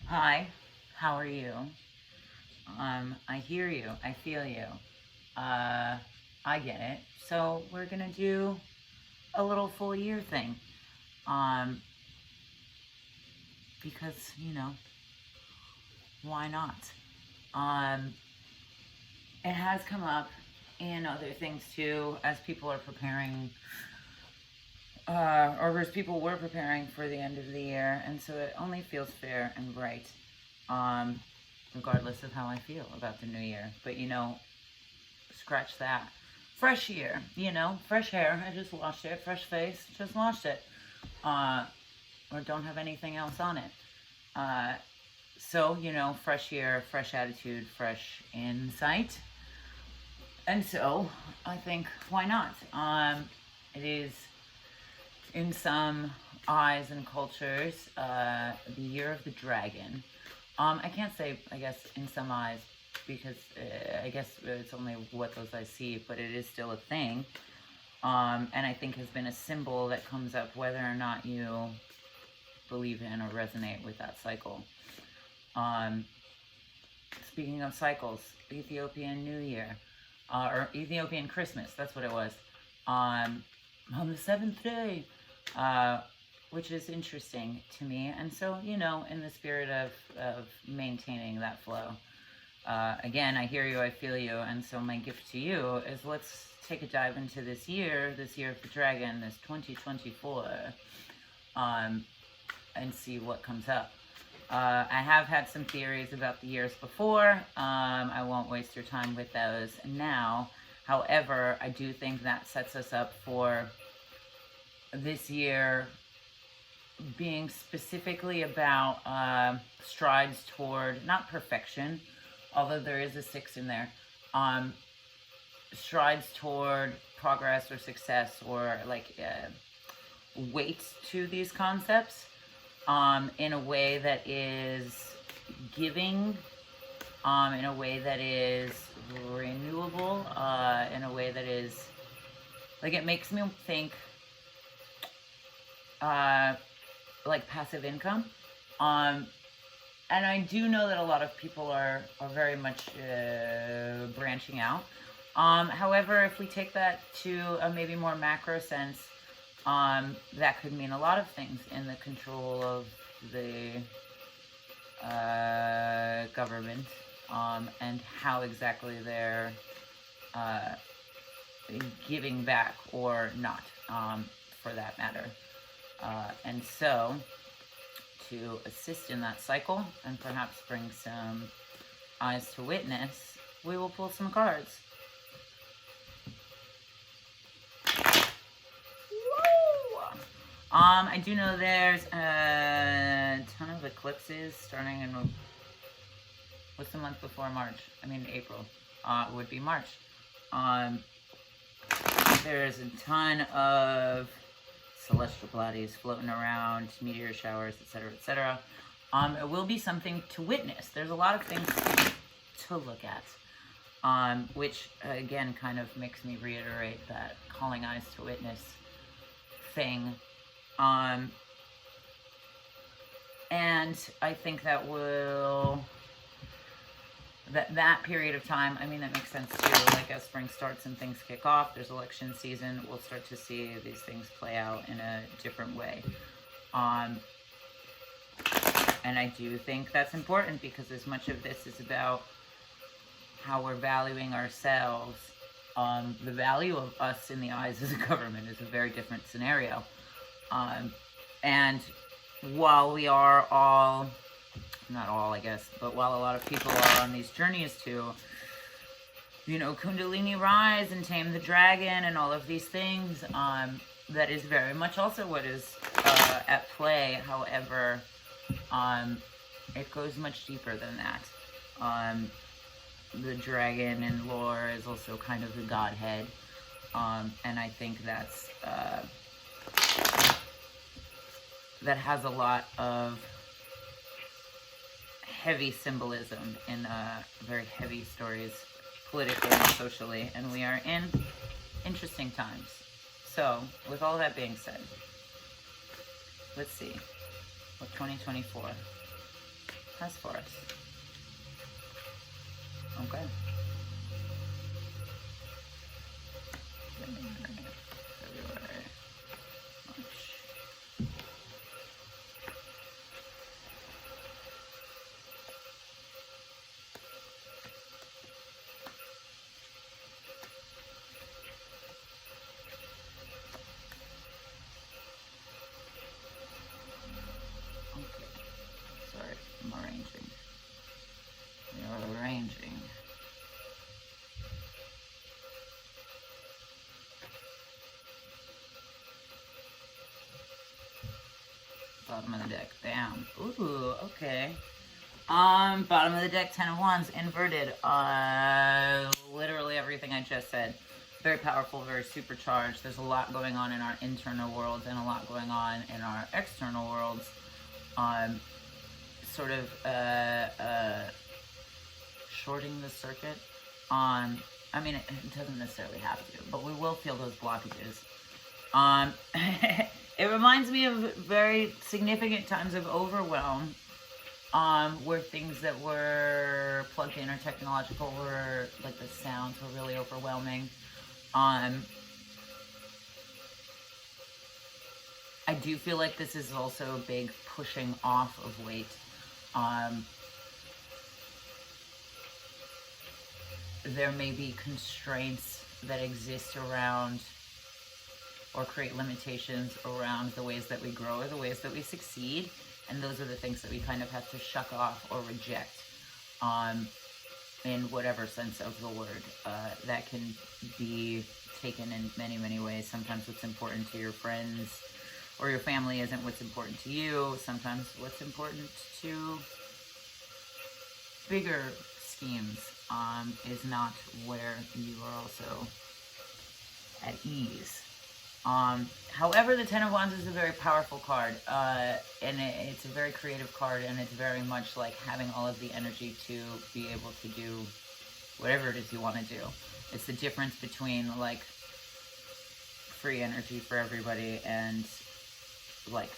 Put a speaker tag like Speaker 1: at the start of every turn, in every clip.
Speaker 1: Hi, how are you? I hear you, I feel you. Uh, I get it. So we're gonna do a little full year thing. Um, because, why not? Um, it has come up in other things too, as people are preparing, or as people were preparing for the end of the year, and so it only feels fair and right, um, regardless of how I feel about the new year. But scratch that. Fresh year, fresh hair. I just washed it. Fresh face, just washed it. Uh, or don't have anything else on it. Uh, so, fresh year, fresh attitude, fresh insight. And so, I think, why not? It is, in some eyes and cultures, the year of the dragon. I can't say, I guess, in some eyes, because I guess it's only what those eyes see, but it is still a thing. And I think has been a symbol that comes up whether or not you believe in or resonate with that cycle. Speaking of cycles, Ethiopian New Year, or Ethiopian Christmas, that's what it was, on the seventh day, which is interesting to me. And so, in the spirit of maintaining that flow, again, I hear you, I feel you, and so my gift to you is let's take a dive into this year of the dragon, this 2024, and see what comes up. I have had some theories about the years before. I won't waste your time with those now. However, I do think that sets us up for this year being specifically about strides toward, not perfection, although there is a 6 in there, strides toward progress or success, or like weight to these concepts, in a way that is giving, in a way that is renewable, in a way that is, like, it makes me think, like passive income. And I do know that a lot of people are very much branching out. However, if we take that to a maybe more macro sense, that could mean a lot of things in the control of the government, and how exactly they're giving back or not, for that matter. And so, to assist in that cycle and perhaps bring some eyes to witness, we will pull some cards. I do know there's a ton of eclipses starting in, what's the month before March? I mean April. It would be March. There's a ton of celestial bodies floating around, meteor showers, etc., etc. It will be something to witness. There's a lot of things to look at, which again kind of makes me reiterate that calling eyes to witness thing. And I think that that period of time, I mean, that makes sense too. Like, as spring starts and things kick off, there's election season, we'll start to see these things play out in a different way. And I do think that's important, because as much of this is about how we're valuing ourselves, the value of us in the eyes of the government is a very different scenario. And while we are all, not all, I guess, but while a lot of people are on these journeys to, Kundalini rise and tame the dragon and all of these things, that is very much also what is at play. However, it goes much deeper than that. The dragon in lore is also kind of the godhead, and I think that's that has a lot of heavy symbolism in very heavy stories, politically and socially, and we are in interesting times. So, with all that being said, let's see what 2024 has for us. Okay. January, February, March. Okay. Sorry, I'm arranging. We are arranging. Bottom of the deck, bam. Ooh, okay. Bottom of the deck, Ten of Wands, inverted. Literally everything I just said. Very powerful, very supercharged. There's a lot going on in our internal worlds and a lot going on in our external worlds. Sort of shorting the circuit. I mean, it doesn't necessarily have to, but we will feel those blockages. It reminds me of very significant times of overwhelm, where things that were plugged in or technological were, like the sounds were really overwhelming. I do feel like this is also a big pushing off of weight. There may be constraints that exist around or create limitations around the ways that we grow or the ways that we succeed. And those are the things that we kind of have to shuck off or reject, in whatever sense of the word. That can be taken in many, many ways. Sometimes what's important to your friends or your family isn't what's important to you. Sometimes what's important to bigger schemes is not where you are also at ease. However, the Ten of Wands is a very powerful card, and it's a very creative card, and it's very much like having all of the energy to be able to do whatever it is you want to do. It's the difference between like free energy for everybody and like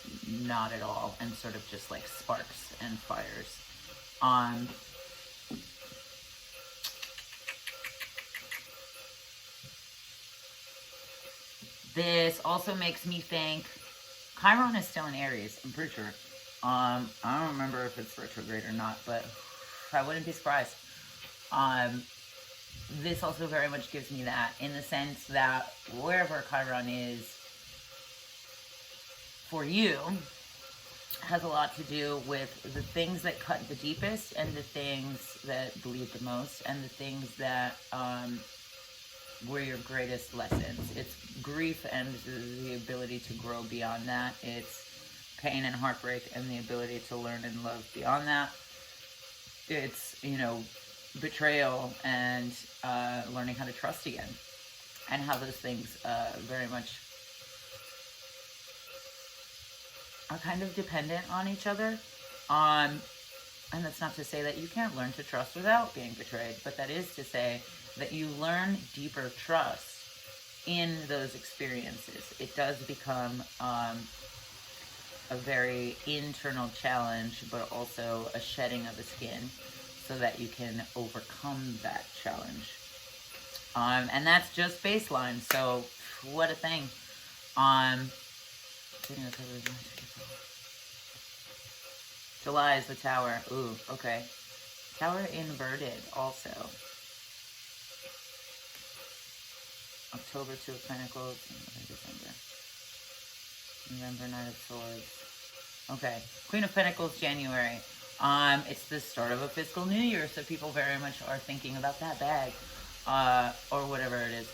Speaker 1: not at all, and sort of just like sparks and fires. This also makes me think Chiron is still in Aries, I'm pretty sure. I don't remember if it's retrograde or not, but I wouldn't be surprised. This also very much gives me that, in the sense that wherever Chiron is for you has a lot to do with the things that cut the deepest and the things that bleed the most and the things that were your greatest lessons. It's grief and the ability to grow beyond that. It's pain and heartbreak and the ability to learn and love beyond that. It's, you know, betrayal and learning how to trust again, and how those things very much are kind of dependent on each other. And that's not to say that you can't learn to trust without being betrayed, but that is to say that you learn deeper trust in those experiences. It does become a very internal challenge, but also a shedding of the skin so that you can overcome that challenge. And that's just baseline, so what a thing. July is the Tower. Ooh, okay. Tower inverted also. October, Two of Pentacles. December. November, Knight of Swords. Okay. Queen of Pentacles, January. It's the start of a fiscal new year, so people very much are thinking about that bag, or whatever it is.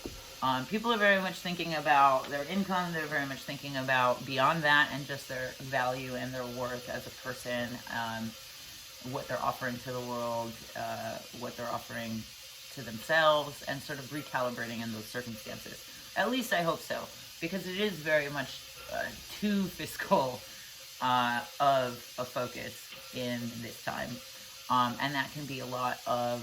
Speaker 1: People are very much thinking about their income. They're very much thinking about beyond that and just their value and their worth as a person, what they're offering to the world, what they're offering to themselves, and sort of recalibrating in those circumstances. At least I hope so, because it is very much too fiscal of a focus in this time, and that can be a lot of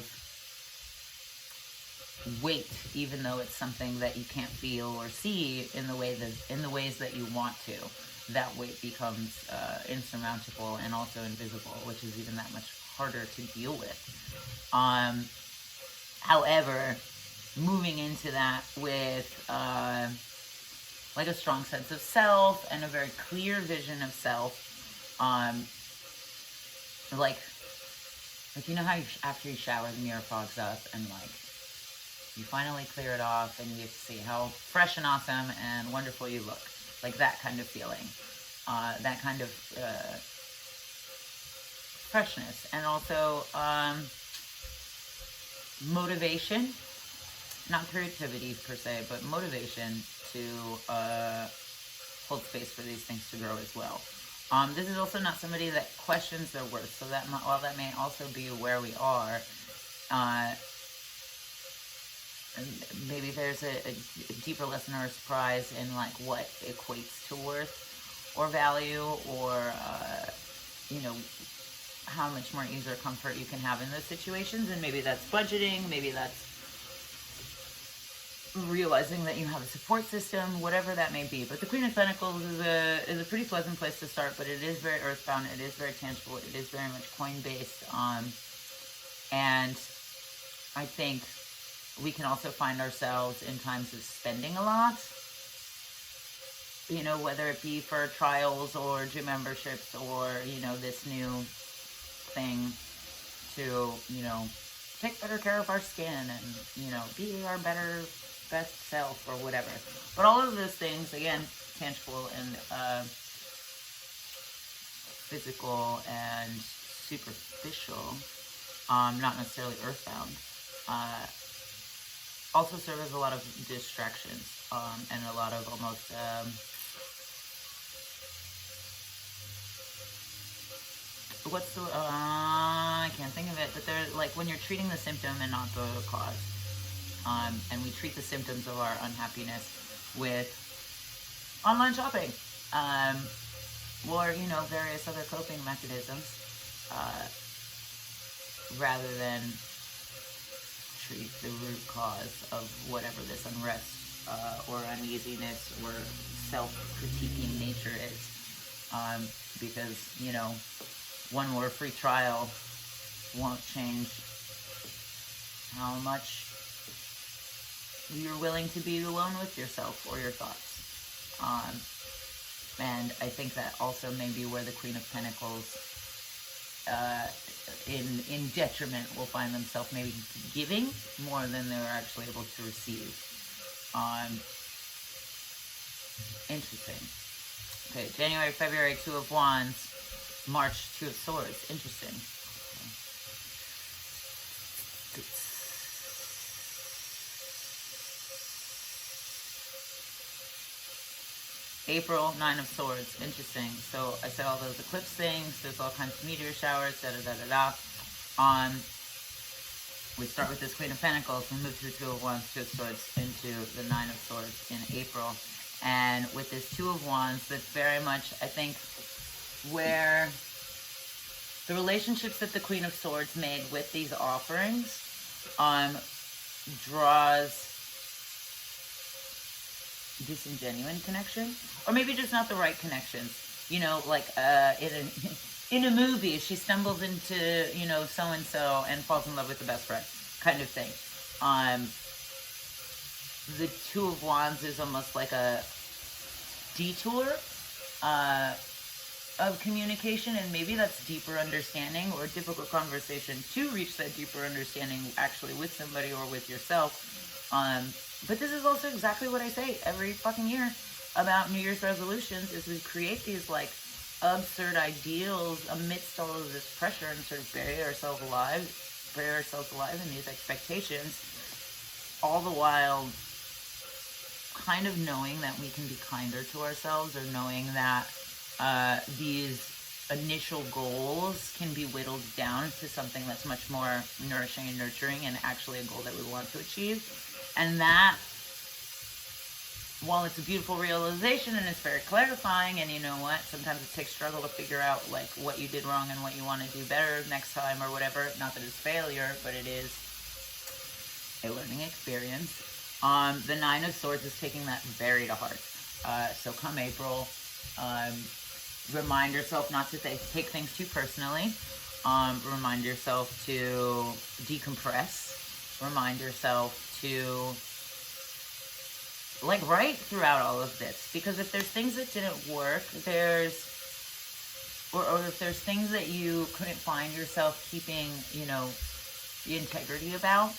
Speaker 1: weight, even though it's something that you can't feel or see in the ways that you want to. that weight becomes insurmountable and also invisible, which is even that much harder to deal with. However, moving into that with like a strong sense of self and a very clear vision of self, like you know how after you shower the mirror fogs up and like you finally clear it off and you get to see how fresh and awesome and wonderful you look, like that kind of feeling, that kind of freshness, and also motivation, not creativity per se, but motivation to hold space for these things to grow as well. This is also not somebody that questions their worth, so that while that may also be where we are, maybe there's a deeper lesson or a surprise in like what equates to worth or value, or you know, how much more ease or comfort you can have in those situations. And maybe that's budgeting, maybe that's realizing that you have a support system, whatever that may be. But the Queen of Pentacles is a pretty pleasant place to start, but it is very earthbound, it is very tangible, it is very much coin-based, and I think we can also find ourselves in times of spending a lot, you know, whether it be for trials or gym memberships, or, you know, this new thing to, you know, take better care of our skin and, you know, be our best self or whatever. But all of those things, again, tangible and physical and superficial, not necessarily earthbound, also serve as a lot of distractions, and a lot of almost what's the I can't think of it, but they're like when you're treating the symptom and not the cause. And we treat the symptoms of our unhappiness with online shopping, or, you know, various other coping mechanisms, rather than treat the root cause of whatever this unrest, or uneasiness or self-critiquing nature is. Because, you know, one more free trial won't change how much you're willing to be alone with yourself or your thoughts. And I think that also may be where the Queen of Pentacles, in detriment, will find themselves maybe giving more than they were actually able to receive. Interesting. Okay, January, February, Two of Wands. March, Two of Swords. Interesting. April, Nine of Swords. Interesting. So I said all those eclipse things. There's all kinds of meteor showers. We start with this Queen of Pentacles. We move to the Two of Wands, Two of Swords, into the Nine of Swords in April. And with this Two of Wands, that's very much, I think, where the relationships that the Queen of Swords made with these offerings draws disingenuine connection, or maybe just not the right connections. You know, like in a movie, she stumbles into, you know, so-and-so and falls in love with the best friend, kind of thing. The Two of Wands is almost like a detour of communication, and maybe that's deeper understanding or difficult conversation to reach that deeper understanding actually with somebody or with yourself. But this is also exactly what I say every fucking year about New Year's resolutions, is we create these like absurd ideals amidst all of this pressure and sort of bury ourselves alive in these expectations, all the while kind of knowing that we can be kinder to ourselves, or knowing that these initial goals can be whittled down to something that's much more nourishing and nurturing, and actually a goal that we want to achieve. And that, while it's a beautiful realization and it's very clarifying, and you know what, sometimes it takes struggle to figure out like what you did wrong and what you want to do better next time or whatever. Not that it's failure, but it is a learning experience. The Nine of Swords is taking that very to heart. So come April, Remind yourself not to take things too personally. Remind yourself to decompress. Remind yourself to like write throughout all of this, because if there's things that didn't work, or if there's things that you couldn't find yourself keeping, you know, the integrity about,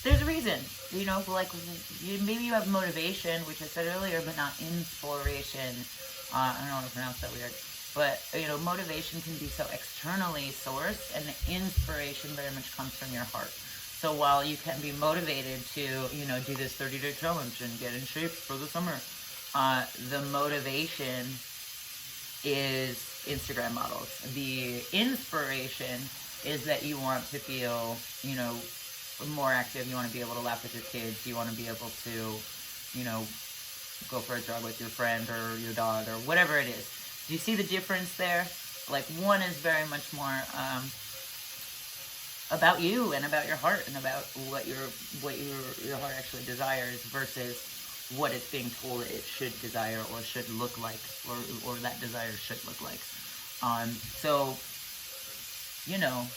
Speaker 1: there's a reason. You know, like maybe you have motivation, which I said earlier, but not inspiration. I don't know how to pronounce that weird. But, you know, motivation can be so externally sourced, and the inspiration very much comes from your heart. So while you can be motivated to, you know, do this 30-day challenge and get in shape for the summer, the motivation is Instagram models. The inspiration is that you want to feel, you know, more active. You want to be able to laugh with your kids. You want to be able to, you know, go for a jog with your friend or your dog or whatever it is. Do you see the difference there? Like, one is very much more about you and about your heart and about what your heart actually desires, versus what it's being told it should desire or should look like, or that desire should look like. So, you know,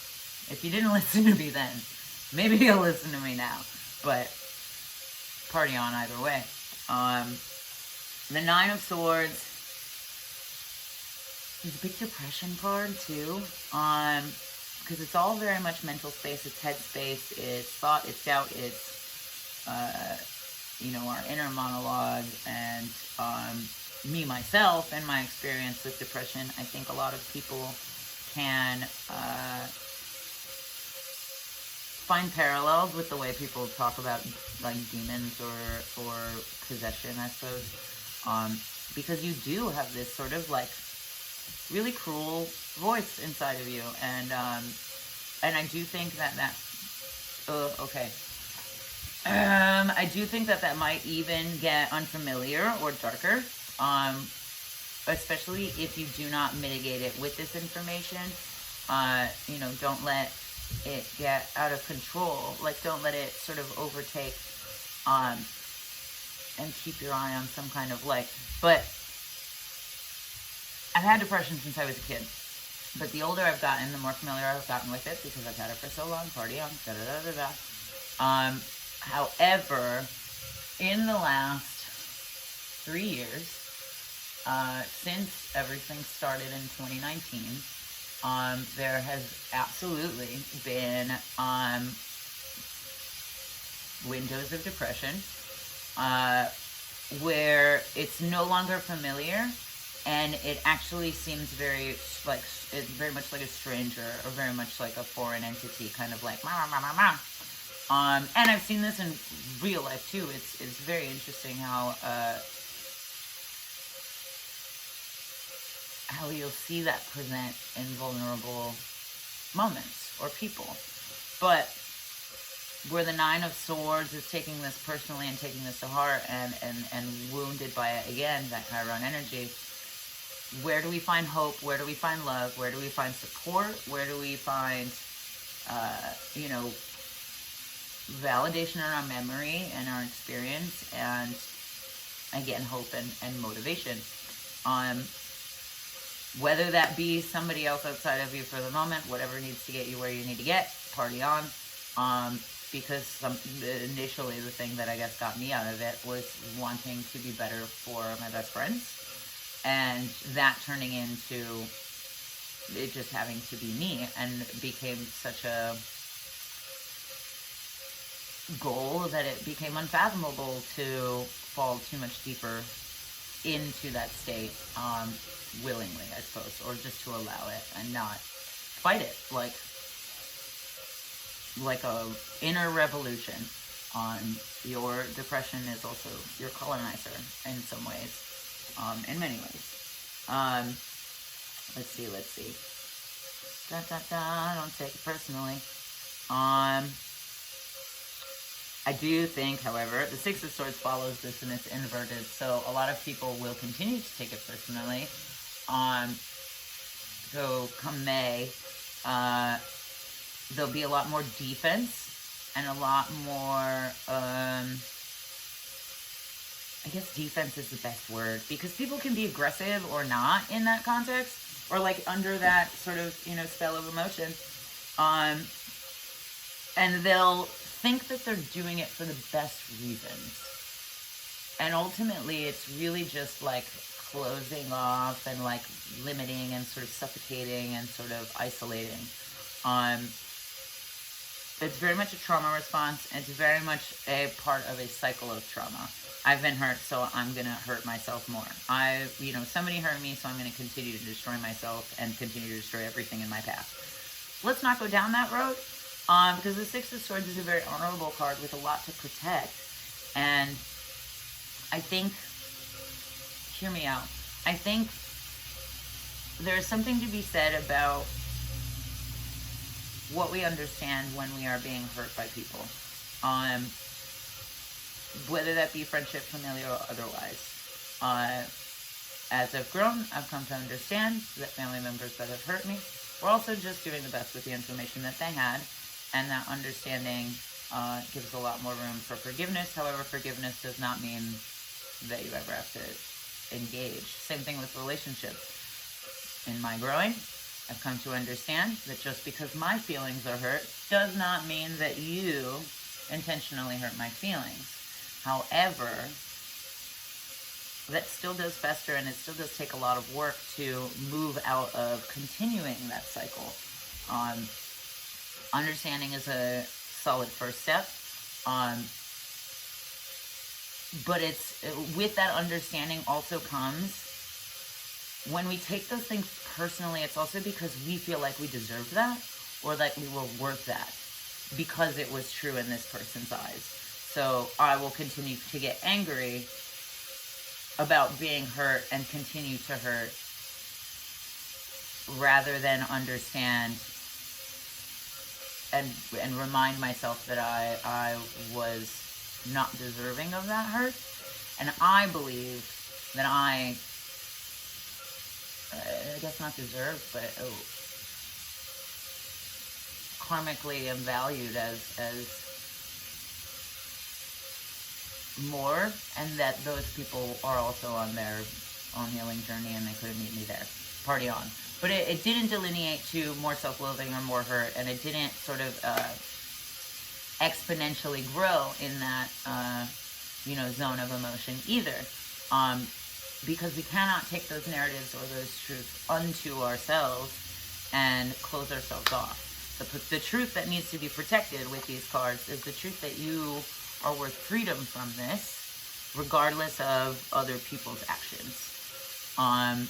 Speaker 1: if you didn't listen to me then, maybe you'll listen to me now. But party on either way. The Nine of Swords is a big depression card too. Because it's all very much mental space, it's head space, it's thought, it's doubt, it's, you know, our inner monologue. And me, myself, and my experience with depression, I think a lot of people can find parallels with the way people talk about, like, demons or possession, I suppose. Because you do have this sort of, like, really cruel voice inside of you, and I do think that I do think that might even get unfamiliar or darker, especially if you do not mitigate it with this information. You know, don't let it get out of control. Like, don't let it sort of overtake, and keep your eye on some kind of, like, but I've had depression since I was a kid, but the older I've gotten, the more familiar I've gotten with it, because I've had it for so long, party on, da-da-da-da-da. However, in the last 3 years, since everything started in 2019, there has absolutely been windows of depression, where it's no longer familiar, and it actually seems very much like a stranger, or very much like a foreign entity, kind of like and I've seen this in real life too. It's very interesting how you'll see that present in vulnerable moments or people. But where the Nine of Swords is taking this personally and taking this to heart, and wounded by it again, that Chiron energy, where do we find hope? Where do we find love? Where do we find support? Where do we find, you know, validation in our memory and our experience, and again, hope and motivation? Whether that be somebody else outside of you for the moment, whatever needs to get you where you need to get, party on. Because initially the thing that I guess got me out of it was wanting to be better for my best friends, and that turning into it just having to be me, and became such a goal that it became unfathomable to fall too much deeper into that state, willingly, I suppose, or just to allow it and not fight it, like a inner revolution. Your depression is also your colonizer in some ways, in many ways. Let's see. Don't take it personally. I do think, however, the Six of Swords follows this, and it's inverted, so a lot of people will continue to take it personally. So come May, there'll be a lot more defense and a lot more I guess defense is the best word, because people can be aggressive or not in that context, or like under that sort of, you know, spell of emotion. And they'll think that they're doing it for the best reasons. And ultimately, it's really just like closing off and like limiting and sort of suffocating and sort of isolating. It's very much a trauma response. It's very much a part of a cycle of trauma. I've been hurt, so I'm going to hurt myself more. You know, somebody hurt me, so I'm going to continue to destroy myself and continue to destroy everything in my path. Let's not go down that road, because the Six of Swords is a very honorable card with a lot to protect. And I think, hear me out, I think there's something to be said about what we understand when we are being hurt by people. Whether that be friendship, familiar, or otherwise. As I've grown, I've come to understand that family members that have hurt me were also just doing the best with the information that they had, and that understanding gives a lot more room for forgiveness. However, forgiveness does not mean that you ever have to engage. Same thing with relationships. In my growing, I've come to understand that just because my feelings are hurt does not mean that you intentionally hurt my feelings. However, that still does fester, and it still does take a lot of work to move out of continuing that cycle. Understanding is a solid first step. But with that understanding also comes, when we take those things personally, it's also because we feel like we deserved that, or that we were worth that, because it was true in this person's eyes. So I will continue to get angry about being hurt and continue to hurt, rather than understand and remind myself that I was not deserving of that hurt. And I believe that I guess not deserved, but karmically am valued as more, and that those people are also on their own healing journey, and they couldn't meet me there. Party on. But it didn't delineate to more self-loathing or more hurt, and it didn't sort of exponentially grow in that zone of emotion either, because we cannot take those narratives or those truths unto ourselves and close ourselves off. The truth that needs to be protected with these cards is the truth that you are worth freedom from this, regardless of other people's actions. I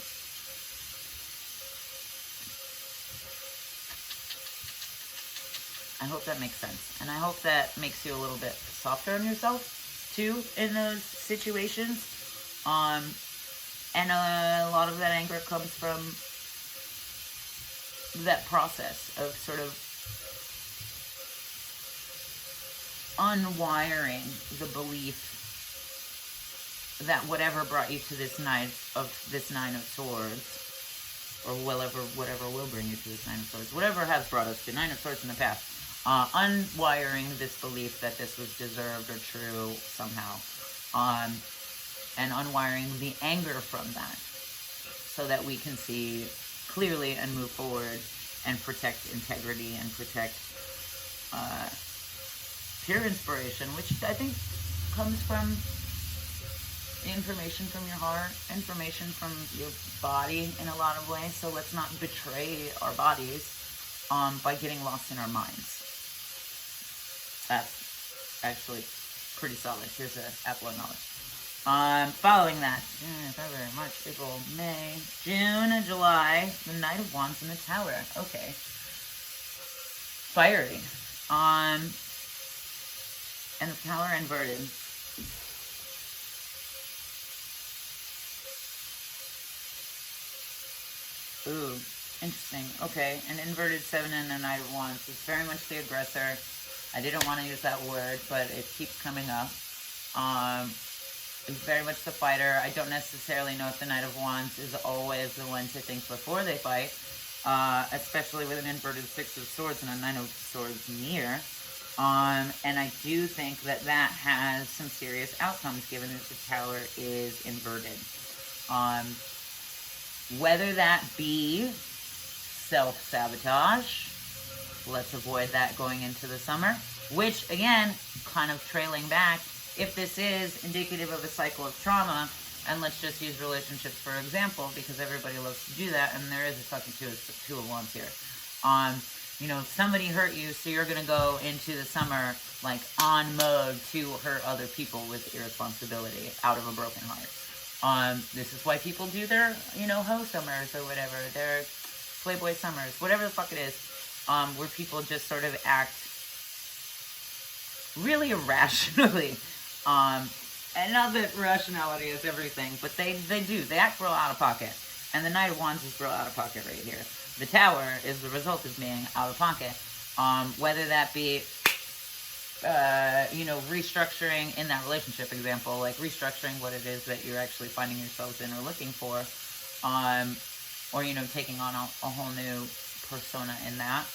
Speaker 1: hope that makes sense. And I hope that makes you a little bit softer on yourself, too, in those situations. And a lot of that anger comes from that process of sort of unwiring the belief that whatever brought you to this Nine of Swords, or whatever will bring you to this Nine of Swords, whatever has brought us to Nine of Swords in the past, unwiring this belief that this was deserved or true somehow, and unwiring the anger from that, so that we can see clearly and move forward and protect integrity and protect pure inspiration, which I think comes from information from your heart, information from your body in a lot of ways. So let's not betray our bodies by getting lost in our minds. That's actually pretty solid. Here's an apple of knowledge. Following that, February, March, April, May, June, and July, the Knight of Wands in the Tower. Okay. Fiery. And the Tower inverted. Ooh, interesting. Okay, an inverted 7 and a Knight of Wands. It's very much the aggressor. I didn't want to use that word, but it keeps coming up. It's very much the fighter. I don't necessarily know if the Knight of Wands is always the one to think before they fight, especially with an inverted 6 of Swords and a 9 of Swords near. And I do think that that has some serious outcomes given that the tower is inverted. Whether that be self-sabotage, let's avoid that going into the summer, which again, kind of trailing back, if this is indicative of a cycle of trauma, and let's just use relationships for example, because everybody loves to do that, and there is a fucking two of wands here. You know, somebody hurt you, so you're gonna go into the summer like on mode to hurt other people with irresponsibility out of a broken heart. This is why people do their, you know, hoe summers or whatever, their Playboy summers, whatever the fuck it is, where people just sort of act really irrationally. And not that rationality is everything, but they act real out of pocket. And the Knight of Wands is real out of pocket right here. The Tower is the result of being out of pocket. Whether that be, you know, restructuring in that relationship example, like restructuring what it is that you're actually finding yourselves in or looking for, or, you know, taking on a whole new persona in that,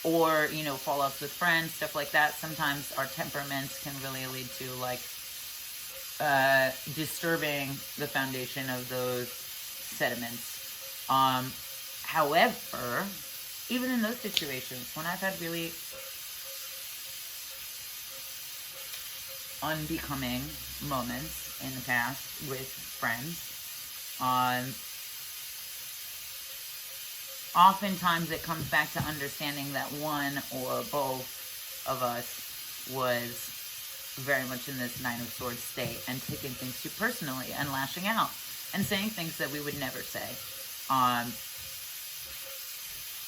Speaker 1: or, you know, fallouts with friends, stuff like that. Sometimes our temperaments can really lead to, like, disturbing the foundation of those sediments. However, even in those situations, when I've had really unbecoming moments in the past with friends, oftentimes it comes back to understanding that one or both of us was very much in this Nine of Swords state and taking things too personally and lashing out and saying things that we would never say.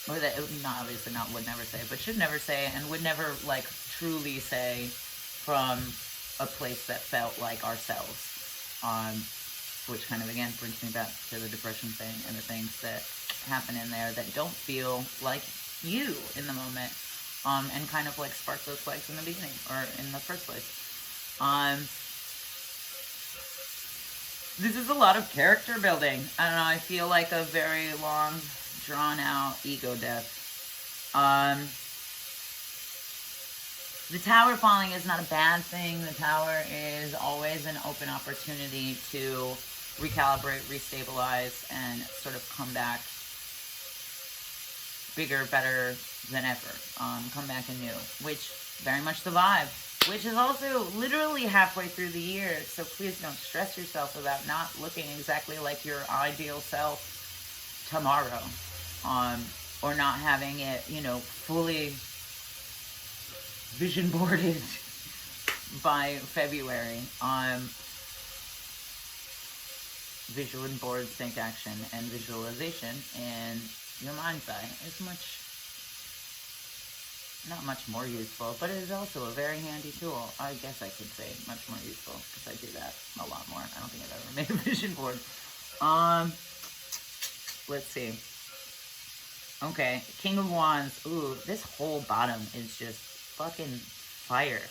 Speaker 1: Or that, not obviously not would never say, but should never say and would never, like, truly say from a place that felt like ourselves. Which kind of, again, brings me back to the depression thing and the things that happen in there that don't feel like you in the moment, and kind of like spark those flags in the beginning or in the first place. This is a lot of character building. I don't know, I feel like a very long, drawn out ego death. The Tower falling is not a bad thing. The Tower is always an open opportunity to recalibrate, restabilize, and sort of come back bigger, better than ever. Come back anew, which very much the vibe, which is also literally halfway through the year. So please don't stress yourself about not looking exactly like your ideal self tomorrow, or not having it, you know, fully vision boarded by February. Visual boards take action, and visualization in your mind's eye is not much more useful, but it is also a very handy tool. I guess I could say much more useful, because I do that a lot more. I don't think I've ever made a vision board. Let's see. Okay, King of Wands. Ooh, this whole bottom is just fucking fire.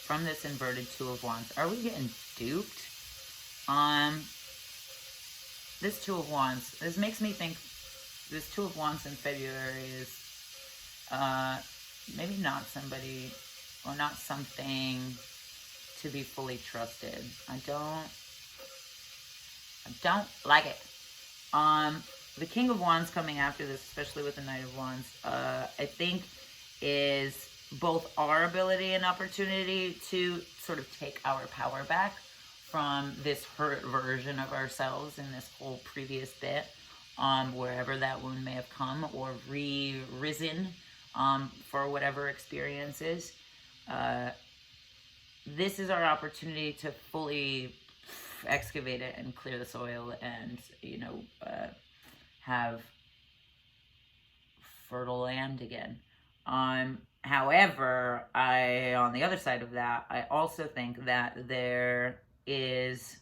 Speaker 1: From this inverted Two of Wands. Are we getting duped? This Two of Wands, this makes me think this Two of Wands in February is maybe not somebody or not something to be fully trusted. I don't like it. The King of Wands coming after this, especially with the Knight of Wands, I think is both our ability and opportunity to sort of take our power back from this hurt version of ourselves in this whole previous bit, wherever that wound may have come or risen for whatever experiences. This is our opportunity to fully excavate it and clear the soil and, you know, have fertile land again. However, on the other side of that, I also think that there is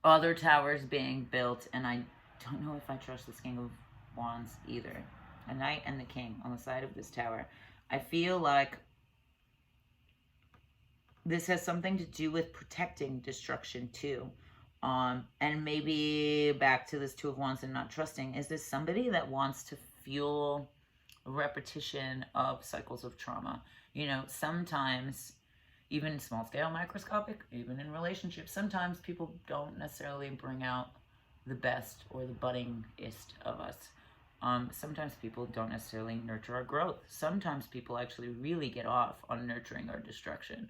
Speaker 1: other towers being built, and I don't know if I trust this King of Wands either. A Knight and the King on the side of this tower. I feel like this has something to do with protecting destruction too. And maybe back to this Two of Wands and not trusting. Is this somebody that wants to fuel a repetition of cycles of trauma? You know, sometimes, even small scale, microscopic, even in relationships, sometimes people don't necessarily bring out the best or the buddingest of us. Sometimes people don't necessarily nurture our growth. Sometimes people actually really get off on nurturing our destruction.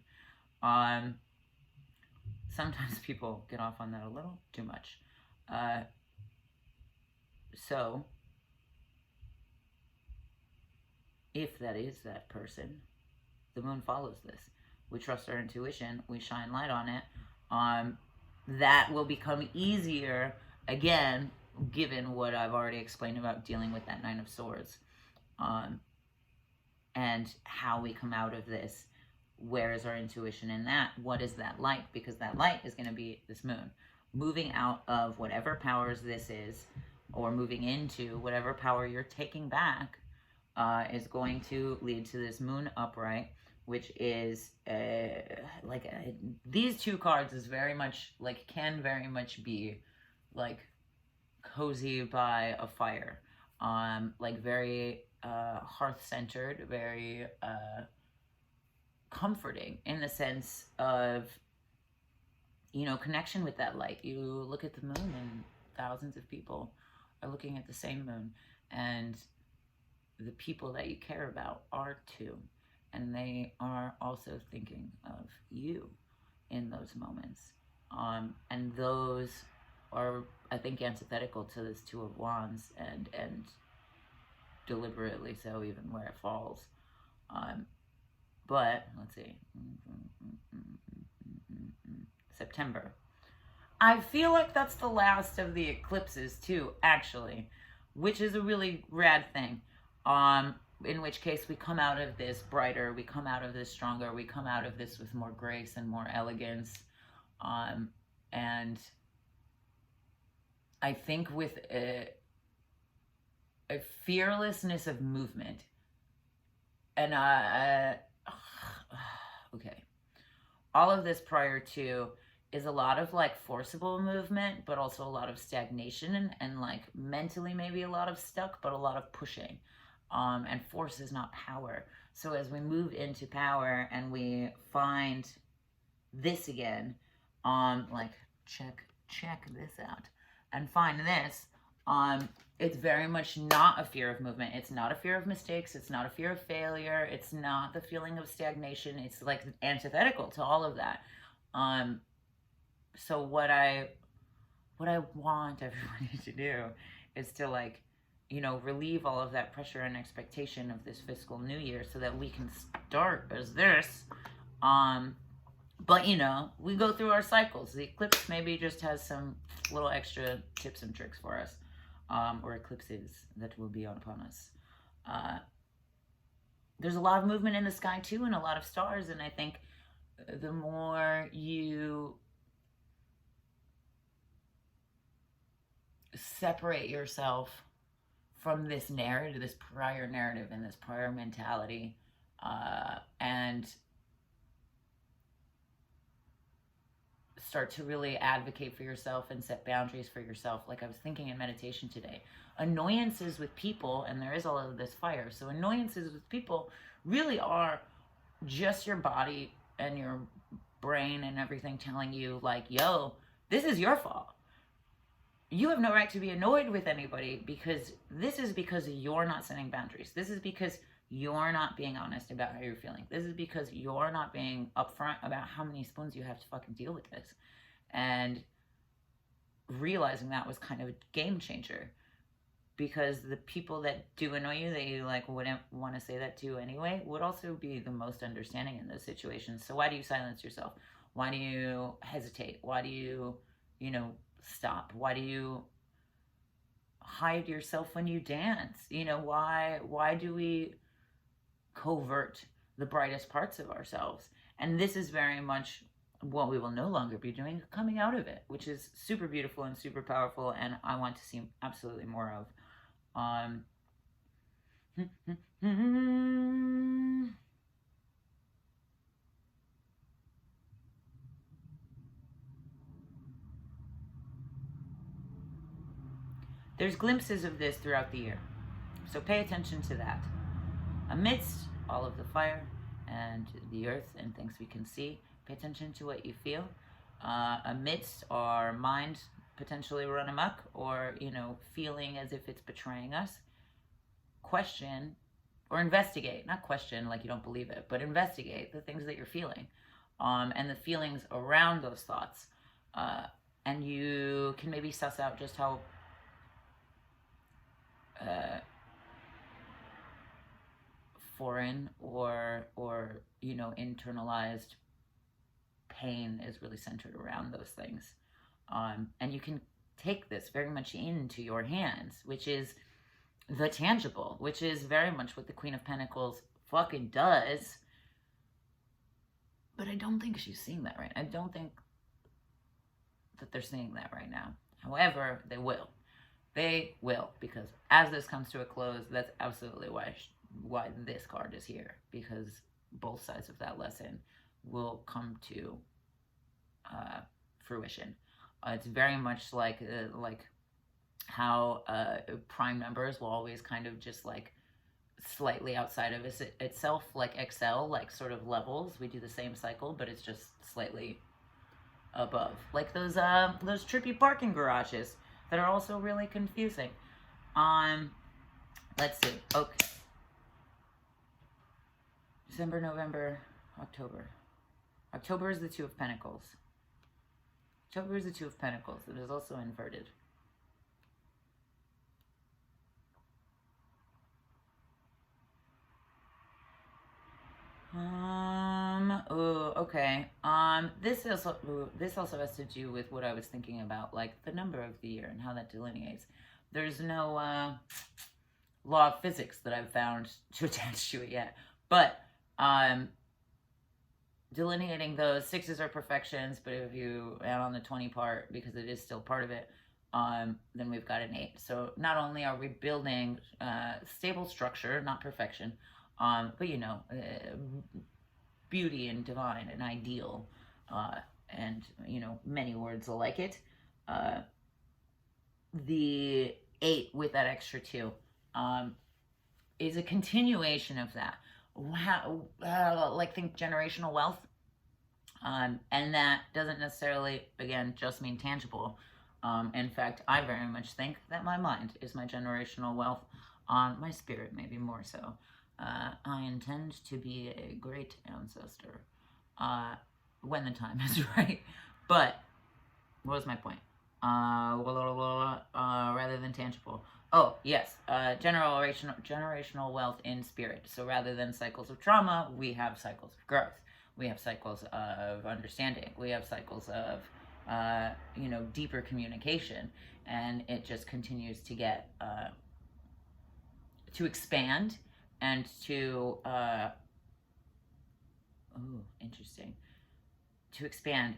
Speaker 1: Sometimes people get off on that a little too much. So, if that is that person, the moon follows this. We trust our intuition. We shine light on it. That will become easier, again, given what I've already explained about dealing with that Nine of Swords. And how we come out of this. Where is our intuition in that? What is that light? Because that light is going to be this moon. Moving out of whatever powers this is, or moving into whatever power you're taking back, is going to lead to this moon upright, which is these two cards is very much like, can very much be like cozy by a fire, like very hearth-centered, very comforting in the sense of, you know, connection with that light. You look at the moon and thousands of people are looking at the same moon, and the people that you care about are too, and they are also thinking of you in those moments. And those are, I think, antithetical to this Two of Wands, and deliberately so, even where it falls. But let's see, September. I feel like that's the last of the eclipses too, actually, which is a really rad thing. In which case we come out of this brighter, we come out of this stronger, we come out of this with more grace and more elegance. And I think with a fearlessness of movement. And okay, all of this prior to is a lot of like forcible movement, but also a lot of stagnation, and like mentally maybe a lot of stuck, but a lot of pushing. And force is not power. So as we move into power and we find this again, like check this out and find this, it's very much not a fear of movement. It's not a fear of mistakes. It's not a fear of failure. It's not the feeling of stagnation. It's like antithetical to all of that. So what I want everybody to do is to, like, you know, relieve all of that pressure and expectation of this fiscal new year so that we can start as this. But, you know, we go through our cycles. The eclipse maybe just has some little extra tips and tricks for us, or eclipses that will be upon us. There's a lot of movement in the sky, too, and a lot of stars, and I think the more you separate yourself from this narrative, this prior narrative and this prior mentality, and start to really advocate for yourself and set boundaries for yourself. Like I was thinking in meditation today, annoyances with people, and there is all of this fire, so annoyances with people really are just your body and your brain and everything telling you, like, yo, this is your fault. You have no right to be annoyed with anybody, because this is because you're not setting boundaries. This is because you're not being honest about how you're feeling. This is because you're not being upfront about how many spoons you have to fucking deal with this. And realizing that was kind of a game changer, because the people that do annoy you, that you like wouldn't want to say that to anyway, would also be the most understanding in those situations. So why do you silence yourself? Why do you hesitate? Why do you, you know, stop? Why do you hide yourself when you dance? You know, why do we covert the brightest parts of ourselves? And this is very much what we will no longer be doing, coming out of it, which is super beautiful and super powerful, and I want to see absolutely more of. there's glimpses of this throughout the year. So pay attention to that. Amidst all of the fire and the earth and things we can see, pay attention to what you feel. Amidst our mind potentially run amok, or, you know, feeling as if it's betraying us, question or investigate, not question like you don't believe it, but investigate the things that you're feeling, and the feelings around those thoughts. And you can maybe suss out just how foreign or you know, internalized pain is really centered around those things. And you can take this very much into your hands, which is the tangible, which is very much what the Queen of Pentacles fucking does. But I don't think she's seeing that right. I don't think that they're seeing that right now. However, they will. They will, because as this comes to a close, that's absolutely why this card is here, because both sides of that lesson will come to fruition. It's very much like how prime numbers will always kind of just like slightly outside of itself, like excel, like sort of levels. We do the same cycle, but it's just slightly above, like those trippy parking garages that are also really confusing. Let's see. Okay. December, November, October. October is the Two of Pentacles. October is the Two of Pentacles. It is also inverted. Oh, okay. This also has to do with what I was thinking about, like the number of the year and how that delineates. There's no law of physics that I've found to attach to it yet, but delineating those sixes are perfections, but if you add on the 20 part, because it is still part of it, then we've got an 8. So not only are we building stable structure, not perfection, but you know, beauty and divine and ideal, and you know, many words like it. The 8 with that extra 2 is a continuation of that. Wow, like think generational wealth, and that doesn't necessarily, again, just mean tangible. In fact, I very much think that my mind is my generational wealth, my spirit maybe more so. I intend to be a great ancestor when the time is right. But what was my point? Rather than tangible. Oh, yes, generational wealth in spirit. So rather than cycles of trauma, we have cycles of growth. We have cycles of understanding. We have cycles of, you know, deeper communication. And it just continues to get, to expand and to, interesting, to expand.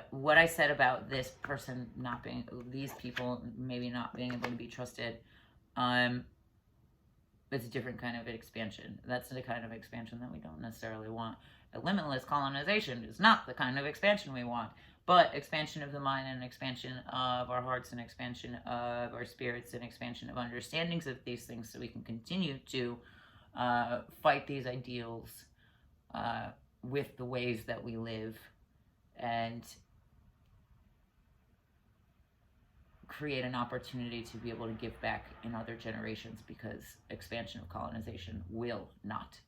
Speaker 1: What I said about this person not being, these people maybe not being able to be trusted, it's a different kind of expansion. That's the kind of expansion that we don't necessarily want. A limitless colonization is not the kind of expansion we want, but expansion of the mind and expansion of our hearts and expansion of our spirits and expansion of understandings of these things, so we can continue to fight these ideals with the ways that we live, and create an opportunity to be able to give back in other generations, because expansion of colonization will not,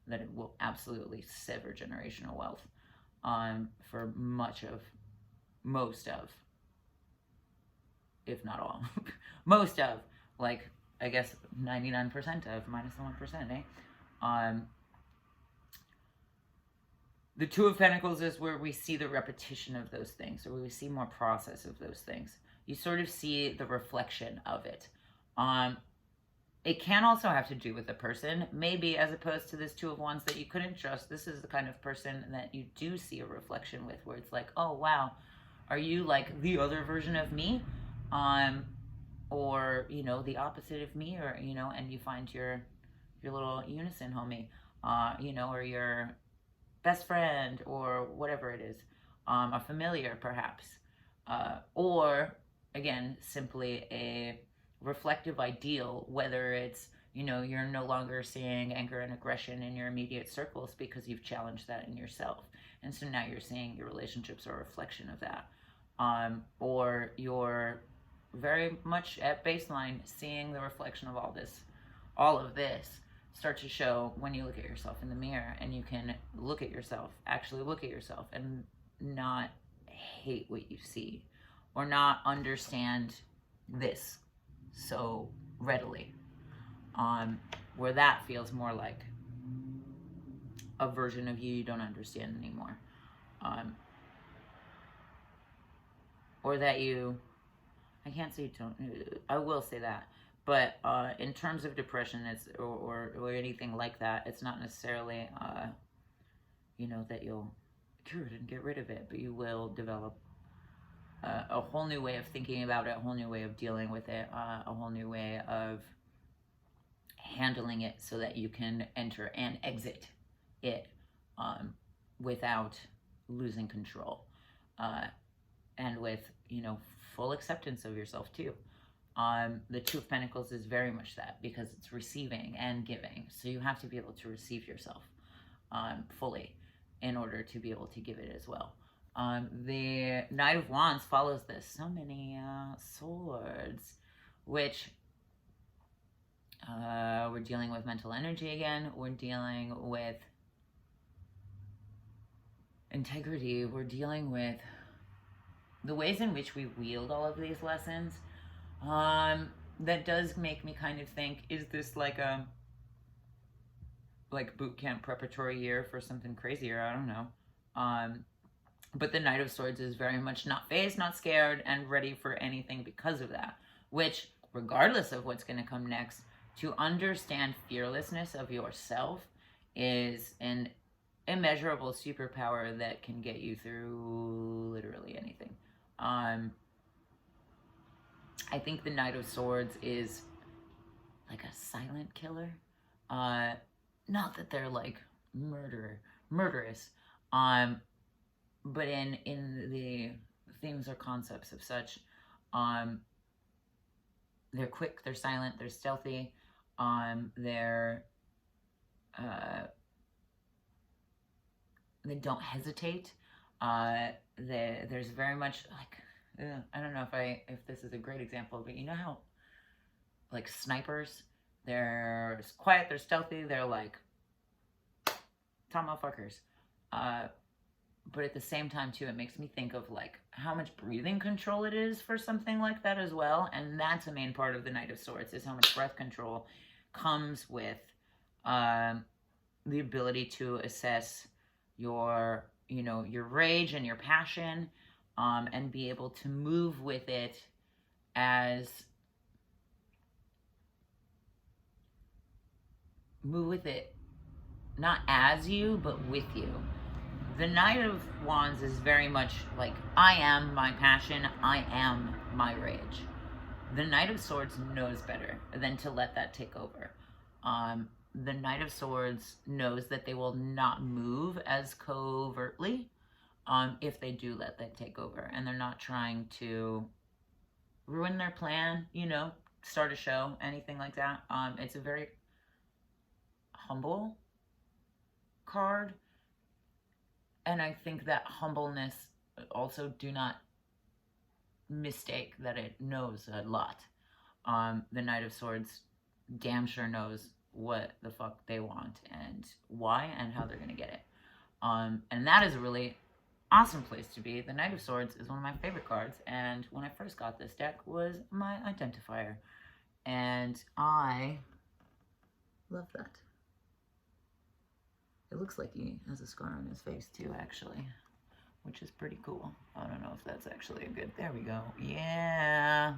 Speaker 1: that it will absolutely sever generational wealth for most of, if not all, most of, like, I guess 99% of, minus the 1%, eh? The Two of Pentacles is where we see the repetition of those things, or we see more process of those things. You sort of see the reflection of it. It can also have to do with the person, maybe, as opposed to this Two of Wands that you couldn't trust. This is the kind of person that you do see a reflection with, where it's like, oh wow, are you like the other version of me? Or, you know, the opposite of me, or, you know, and you find your little unison homie, you know, or your best friend, or whatever it is, a familiar perhaps, or again, simply a reflective ideal, whether it's, you're no longer seeing anger and aggression in your immediate circles because you've challenged that in yourself. And so now you're seeing your relationships are a reflection of that. Or you're very much at baseline seeing the reflection of all of this start to show when you look at yourself in the mirror, and you can actually look at yourself and not hate what you see or not understand this so readily. Where that feels more like a version of you don't understand anymore. Or that I can't say don't, I will say that, but in terms of depression, or anything like that, it's not necessarily, that you'll cure it and get rid of it, but you will develop a whole new way of thinking about it, a whole new way of dealing with it, a whole new way of handling it so that you can enter and exit it without losing control, and with, full acceptance of yourself too. The Two of Pentacles is very much that, because it's receiving and giving. So you have to be able to receive yourself fully in order to be able to give it as well. The Knight of Wands follows this. So many swords, which we're dealing with mental energy again. We're dealing with integrity. We're dealing with the ways in which we wield all of these lessons. That does make me kind of think, is this like a boot camp preparatory year for something crazier? I don't know. But the Knight of Swords is very much not phased, not scared, and ready for anything because of that. Which, regardless of what's going to come next, to understand fearlessness of yourself is an immeasurable superpower that can get you through literally anything. I think the Knight of Swords is like a silent killer. Not that they're like murderous, but in the themes or concepts of such, they're quick, they're silent, they're stealthy, they don't hesitate. There's very much like, I don't know if this is a great example, but you know how like snipers, they're quiet, they're stealthy, they're like top motherfuckers. But at the same time too, it makes me think of like how much breathing control it is for something like that as well. And that's a main part of the Knight of Swords, is how much breath control comes with the ability to assess your rage and your passion, and be able to move with it not as you, but with you. The Knight of Wands is very much like, I am my passion, I am my rage. The Knight of Swords knows better than to let that take over. The Knight of Swords knows that they will not move as covertly if they do let that take over, and they're not trying to ruin their plan, start a show, anything like that. It's a very humble card, and I think that humbleness also, do not mistake that it knows a lot. The Knight of Swords damn sure knows what the fuck they want and why and how they're gonna get it. And that is a really awesome place to be. The Knight of Swords is one of my favorite cards, and when I first got this deck was my identifier, and I love that. It looks like he has a scar on his face too, actually, which is pretty cool. I don't know if that's actually a good, there we go. Yeah.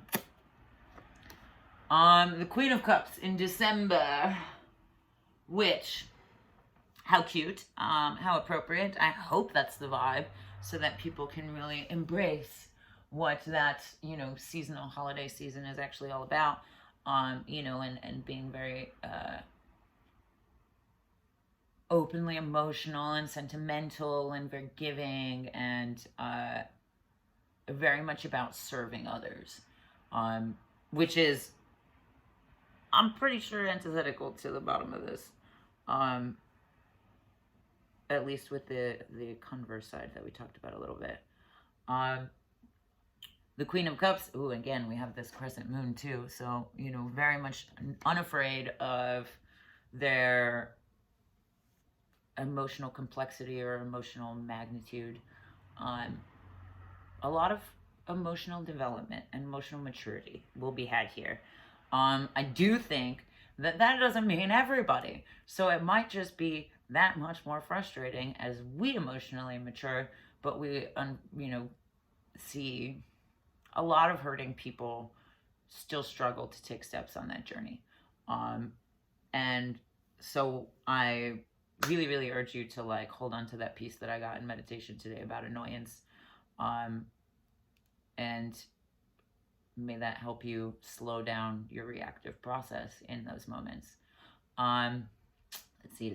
Speaker 1: The Queen of Cups in December, which, how cute, how appropriate. I hope that's the vibe, so that people can really embrace what that, seasonal holiday season is actually all about, and being very, openly emotional and sentimental and very giving, and very much about serving others, which is, I'm pretty sure, antithetical to the bottom of this, at least with the converse side that we talked about a little bit. The Queen of Cups, ooh, again, we have this crescent moon too, so, you know, very much unafraid of their emotional complexity or emotional magnitude. A lot of emotional development and emotional maturity will be had here. I do think that doesn't mean everybody, so it might just be that much more frustrating as we emotionally mature, but we, you know, see a lot of hurting people still struggle to take steps on that journey. And so I really, really urge you to like hold on to that piece that I got in meditation today about annoyance. And may that help you slow down your reactive process in those moments. Let's see.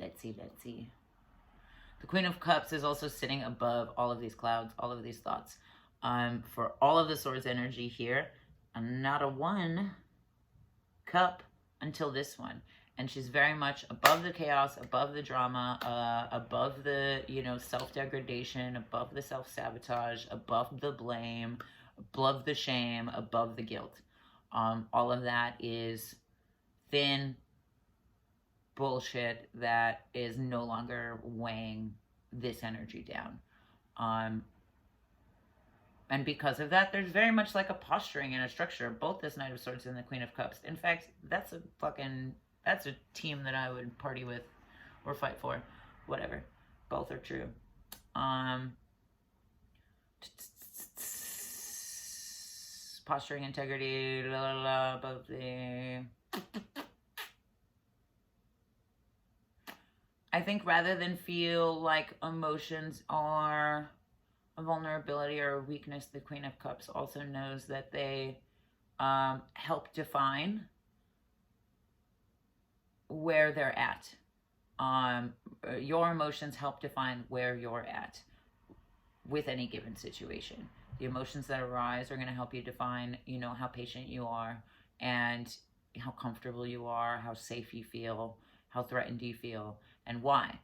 Speaker 1: The Queen of Cups is also sitting above all of these clouds, all of these thoughts. For all of the Swords energy here, not a one cup until this one. And she's very much above the chaos, above the drama, above the, you know, self-degradation, above the self-sabotage, above the blame, above the shame, above the guilt. All of that is thin bullshit that is no longer weighing this energy down. And because of that, there's very much like a posturing and a structure, both this Knight of Swords and the Queen of Cups. In fact, that's a team that I would party with or fight for. Whatever. Both are true. Posturing, integrity, above the... I think rather than feel like emotions are a vulnerability or a weakness, the Queen of Cups also knows that they help define where they're at. Your emotions help define where you're at with any given situation. The emotions that arise are going to help you define, you know, how patient you are and how comfortable you are, how safe you feel, how threatened you feel, and why.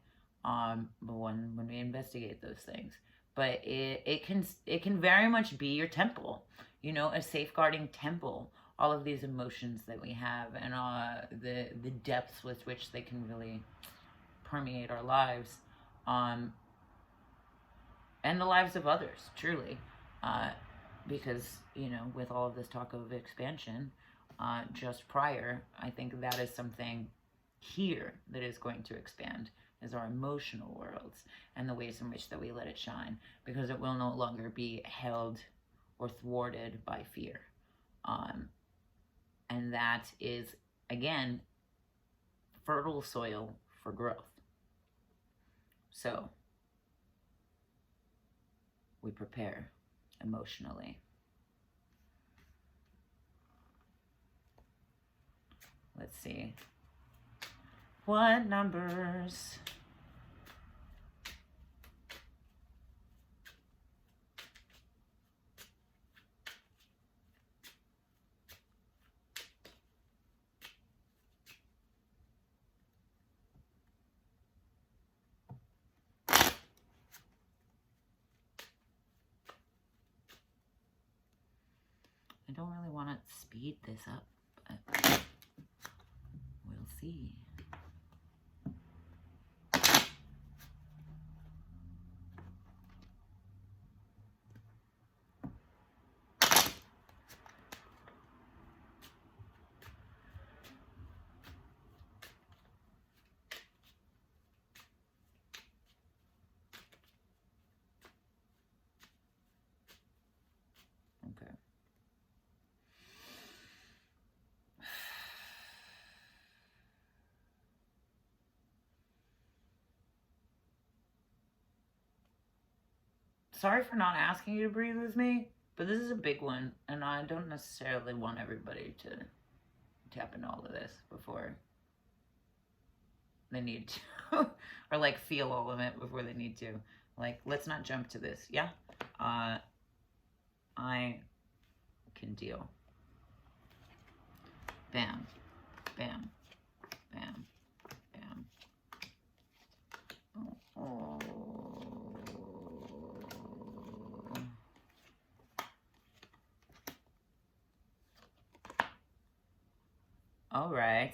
Speaker 1: When we investigate those things. But it can very much be your temple, you know, a safeguarding temple. All of these emotions that we have and the depths with which they can really permeate our lives, and the lives of others, truly. Because, you know, with all of this talk of expansion, just prior, I think that is something here that is going to expand, is our emotional worlds and the ways in which that we let it shine, because it will no longer be held or thwarted by fear. And that is, again, fertile soil for growth. So we prepare emotionally. Let's see. What numbers? I don't really want to speed this up, but we'll see. Okay. Sorry for not asking you to breathe with me, but this is a big one, and I don't necessarily want everybody to tap into all of this before they need to, or like feel all of it before they need to. Like, let's not jump to this, yeah? I big deal. Bam, bam, bam, bam. Oh. All right.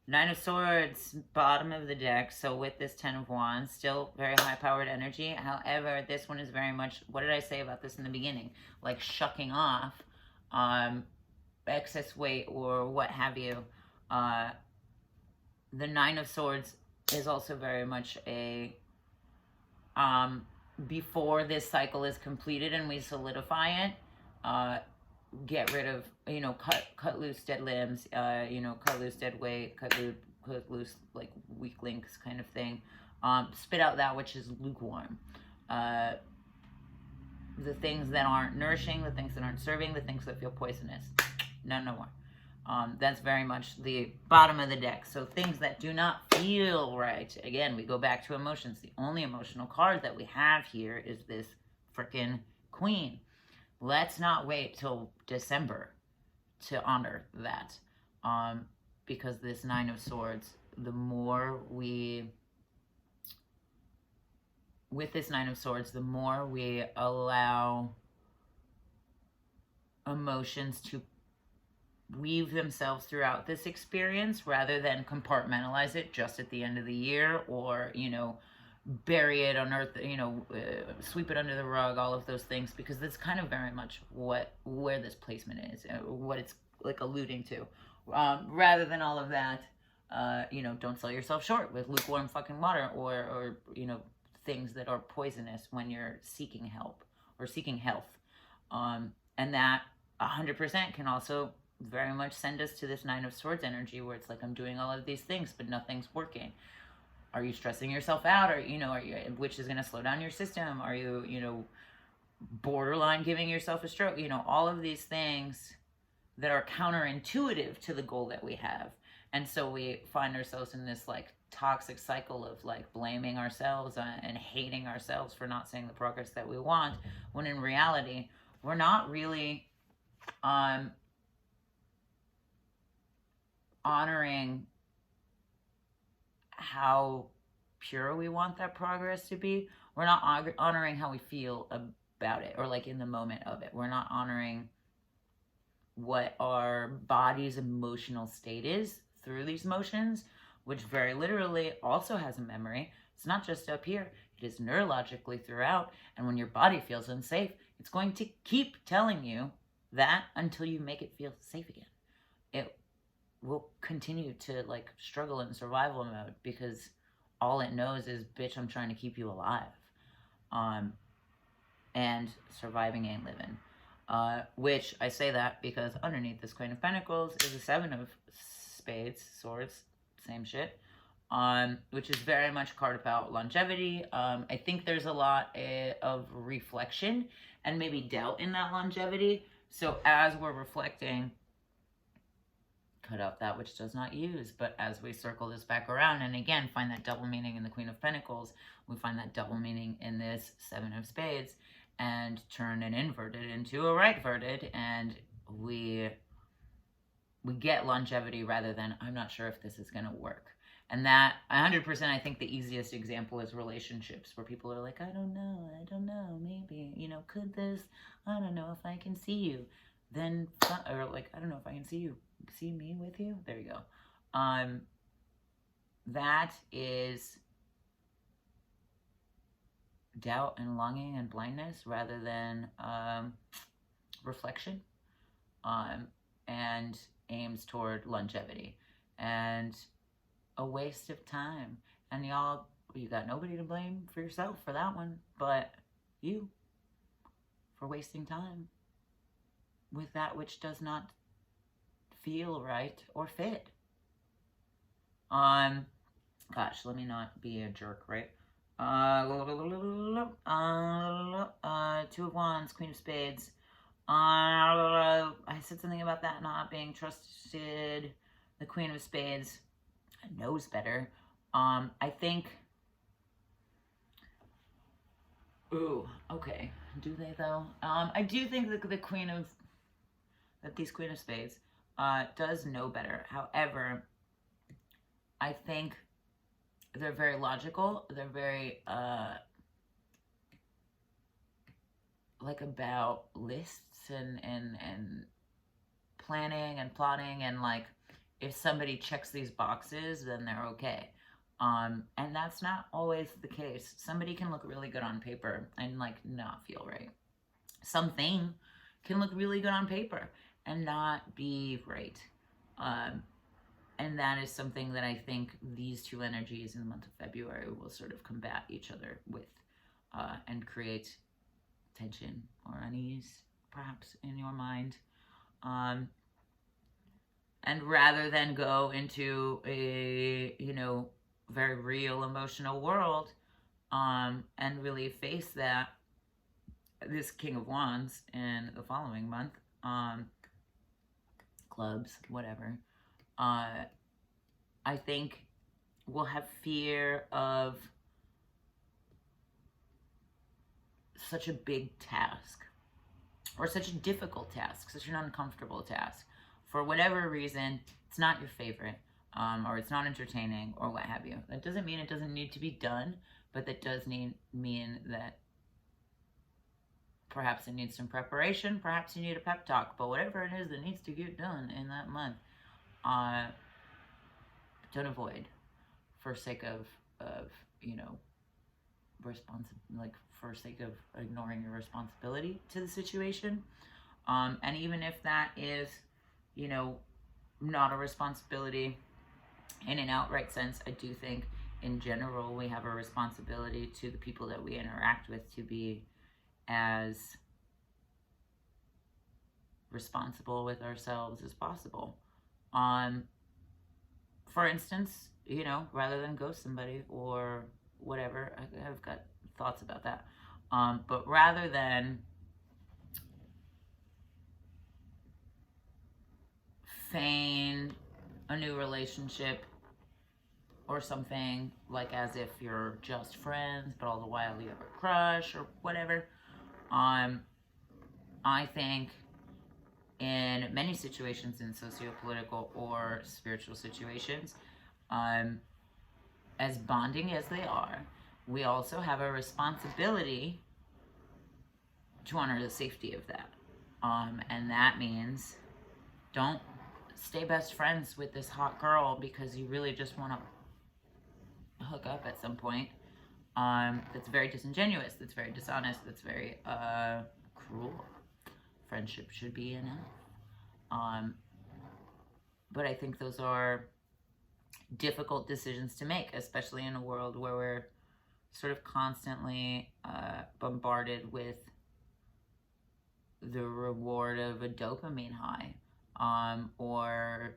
Speaker 1: Nine of Swords, bottom of the deck. So with this Ten of Wands, still very high-powered energy. However, this one is very much, what did I say about this in the beginning? Like shucking off excess weight or what have you. The Nine of Swords is also very much a, before this cycle is completed and we solidify it, get rid of, you know, cut loose dead limbs, you know, cut loose dead weight, cut loose like weak links kind of thing. Spit out that which is lukewarm. The things that aren't nourishing, the things that aren't serving, the things that feel poisonous. No more. That's very much the bottom of the deck. So things that do not feel right. Again, we go back to emotions. The only emotional card that we have here is this frickin' Queen. Let's not wait till December to honor that. Because this Nine of Swords, the more we, with this Nine of Swords, the more we allow emotions to weave themselves throughout this experience rather than compartmentalize it just at the end of the year, or, you know, bury it, unearth, you know, sweep it under the rug, all of those things, because that's kind of very much where this placement is, what it's like alluding to, rather than all of that. You know, don't sell yourself short with lukewarm fucking water, or you know, things that are poisonous when you're seeking help or seeking health. And that 100% can also very much send us to this Nine of Swords energy, where it's like, I'm doing all of these things, but nothing's working. Are you stressing yourself out? Or, you know, which is going to slow down your system? Are you, you know, borderline giving yourself a stroke? You know, all of these things that are counterintuitive to the goal that we have. And so we find ourselves in this like toxic cycle of like blaming ourselves and hating ourselves for not seeing the progress that we want, when in reality, we're not really honoring how pure we want that progress to be. We're not honoring how we feel about it, or like in the moment of it. We're not honoring what our body's emotional state is through these motions, which very literally also has a memory. It's not just up here, it is neurologically throughout. And when your body feels unsafe, it's going to keep telling you that until you make it feel safe again. It will continue to like struggle in survival mode, because all it knows is, bitch, I'm trying to keep you alive. And surviving ain't living. Which I say that because underneath this Queen of Pentacles is a Seven of Spades, Swords, same shit. Which is very much a card about longevity. I think there's a lot of reflection and maybe doubt in that longevity. So as we're reflecting, cut out that which does not use. But as we circle this back around, and again, find that double meaning in the Queen of Pentacles, we find that double meaning in this Seven of Spades, and turn an inverted into a right-verted, and we get longevity rather than, I'm not sure if this is going to work. And that, 100%, I think the easiest example is relationships, where people are like, I don't know, maybe, you know, could this, I don't know if I can see you. Then, or like, I don't know if I can see you, see me with you. There you go. That is doubt and longing and blindness rather than reflection, and aims toward longevity, and a waste of time. And y'all, you got nobody to blame for yourself for that one, but you, for wasting time with that which does not feel right or fit. Gosh, let me not be a jerk, right? Two of Wands, Queen of Spades. I said something about that not being trusted. The Queen of Spades knows better. I think, ooh, okay. Do they though? I do think that the Queen of that these Queen of Spades does know better. However, I think they're very logical. They're very like about lists and planning and plotting, and like if somebody checks these boxes, then they're okay. And that's not always the case. Somebody can look really good on paper and like not feel right. Something can look really good on paper and not be right. And that is something that I think these two energies in the month of February will sort of combat each other with, and create tension or unease, perhaps, in your mind. And rather than go into a, very real emotional world, and really face that, this King of Wands in the following month, clubs, whatever, I think we'll have fear of such a big task, or such a difficult task, such an uncomfortable task. For whatever reason, it's not your favorite, or it's not entertaining, or what have you. That doesn't mean it doesn't need to be done, but that does mean that perhaps it needs some preparation, perhaps you need a pep talk, but whatever it is that needs to get done in that month, don't avoid for sake of for sake of ignoring your responsibility to the situation. And even if that is, not a responsibility in an outright sense, I do think in general we have a responsibility to the people that we interact with to be as responsible with ourselves as possible. For instance, rather than ghost somebody or whatever, I've got thoughts about that. But rather than feign a new relationship or something, like as if you're just friends, but all the while you have a crush or whatever, I think in many situations, in socio-political or spiritual situations, as bonding as they are, we also have a responsibility to honor the safety of that. And that means don't stay best friends with this hot girl because you really just want to hook up at some point. That's very disingenuous, that's very dishonest, that's very cruel. Friendship should be enough. But I think those are difficult decisions to make, especially in a world where we're sort of constantly bombarded with the reward of a dopamine high, or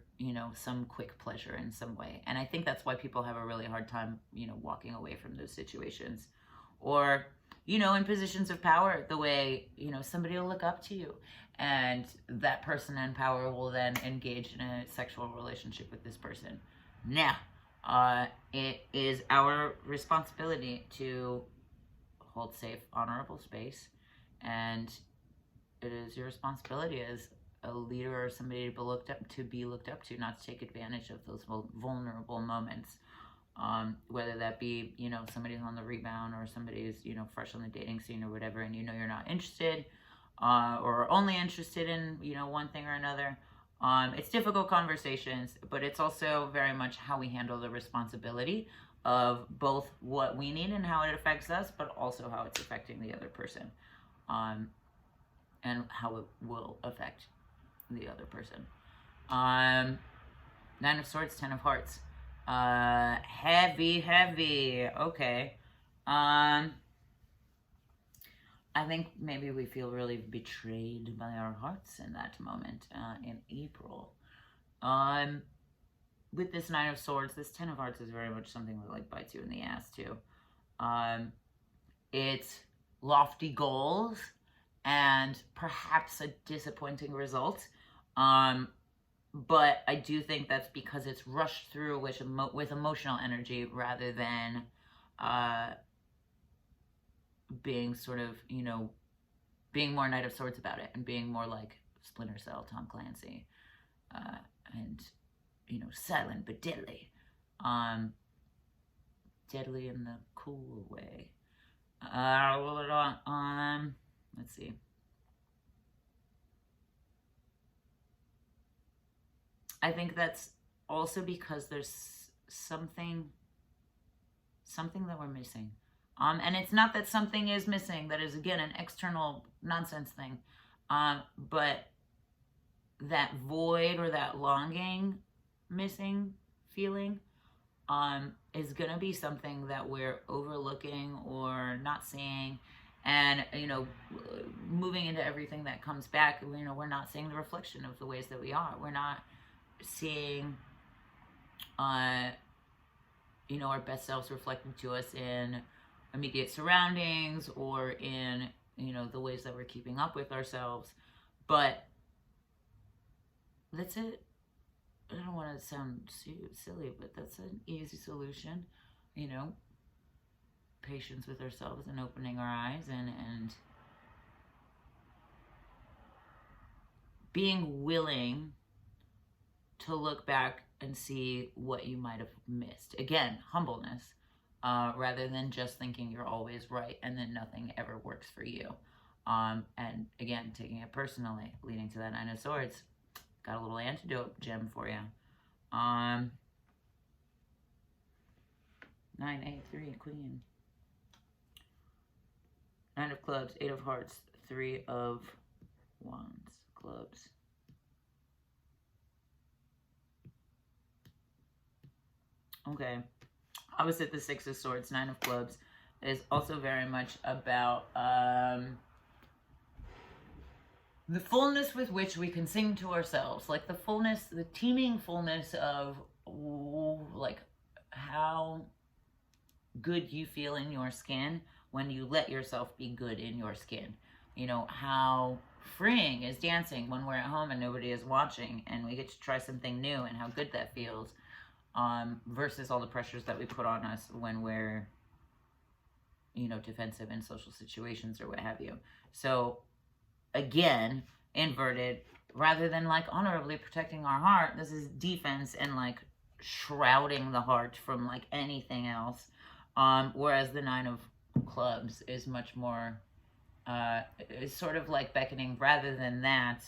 Speaker 1: some quick pleasure in some way. And I think that's why people have a really hard time walking away from those situations, or in positions of power, the way somebody will look up to you and that person in power will then engage in a sexual relationship with this person. Now, it is our responsibility to hold safe, honorable space, and it is your responsibility as a leader or somebody to be looked up to, not to take advantage of those vulnerable moments. Whether that be, somebody's on the rebound, or somebody's, fresh on the dating scene or whatever, and you're not interested, or only interested in, one thing or another. It's difficult conversations, but it's also very much how we handle the responsibility of both what we need and how it affects us, but also how it's affecting the other person, and how it will affect the other person. 9 of Swords, 10 of Hearts. Heavy. Okay. I think maybe we feel really betrayed by our hearts in that moment, in April. With this 9 of Swords, this 10 of Hearts is very much something that like bites you in the ass too. It's lofty goals and perhaps a disappointing result. But I do think that's because it's rushed through with emotional energy rather than being sort of, being more Knight of Swords about it and being more like Splinter Cell, Tom Clancy, and, you know, silent but deadly. Deadly in the cool way. Let's see. I think that's also because there's something that we're missing. And it's not that something is missing, that is, again, an external nonsense thing. But that void or that longing, missing feeling, is going to be something that we're overlooking or not seeing. And, you know, moving into everything that comes back, you know, we're not seeing the reflection of the ways that we are. We're not seeing, you know, our best selves reflected to us in immediate surroundings or in, you know, the ways that we're keeping up with ourselves. But that's it. I don't want to sound silly, but that's an easy solution, you know, patience with ourselves and opening our eyes and being willing to look back and see what you might have missed. Again, humbleness, rather than just thinking you're always right and then nothing ever works for you. And again, taking it personally, leading to that Nine of Swords. Got a little antidote gem for you. 9-8-3, Queen. 9 of Clubs, 8 of Hearts, 3 of Wands, Clubs. Okay. Opposite the 6 of Swords, 9 of Clubs is also very much about the fullness with which we can sing to ourselves, like the fullness, the teeming fullness of like how good you feel in your skin when you let yourself be good in your skin. You know, how freeing is dancing when we're at home and nobody is watching and we get to try something new, and how good that feels, versus all the pressures that we put on us when we're, you know, defensive in social situations or what have you. So again, inverted, rather than like honorably protecting our heart, this is defense and like shrouding the heart from like anything else. Whereas the 9 of Clubs is much more, is sort of like beckoning, rather than that,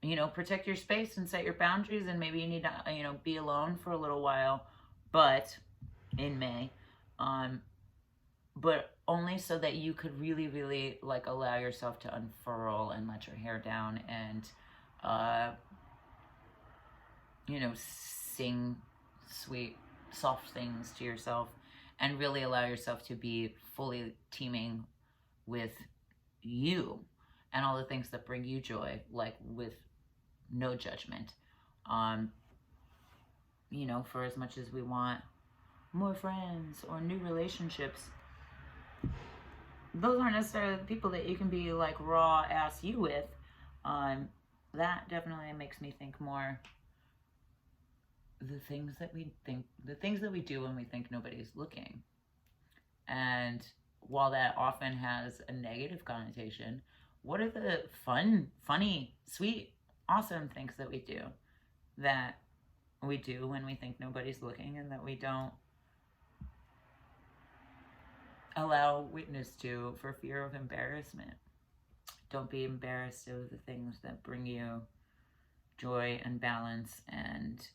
Speaker 1: you know, protect your space and set your boundaries, and maybe you need to, you know, be alone for a little while, but in May, but only so that you could really, really like allow yourself to unfurl and let your hair down and, you know, sing sweet, soft things to yourself, and really allow yourself to be fully teeming with you and all the things that bring you joy, like with no judgment. You know, for as much as we want more friends or new relationships, those aren't necessarily the people that you can be like raw ass you with. That definitely makes me think more the things that we do when we think nobody's looking. And while that often has a negative connotation, what are the fun, funny, sweet, awesome things that we do when we think nobody's looking, and that we don't allow witness to for fear of embarrassment? Don't be embarrassed of the things that bring you joy and balance and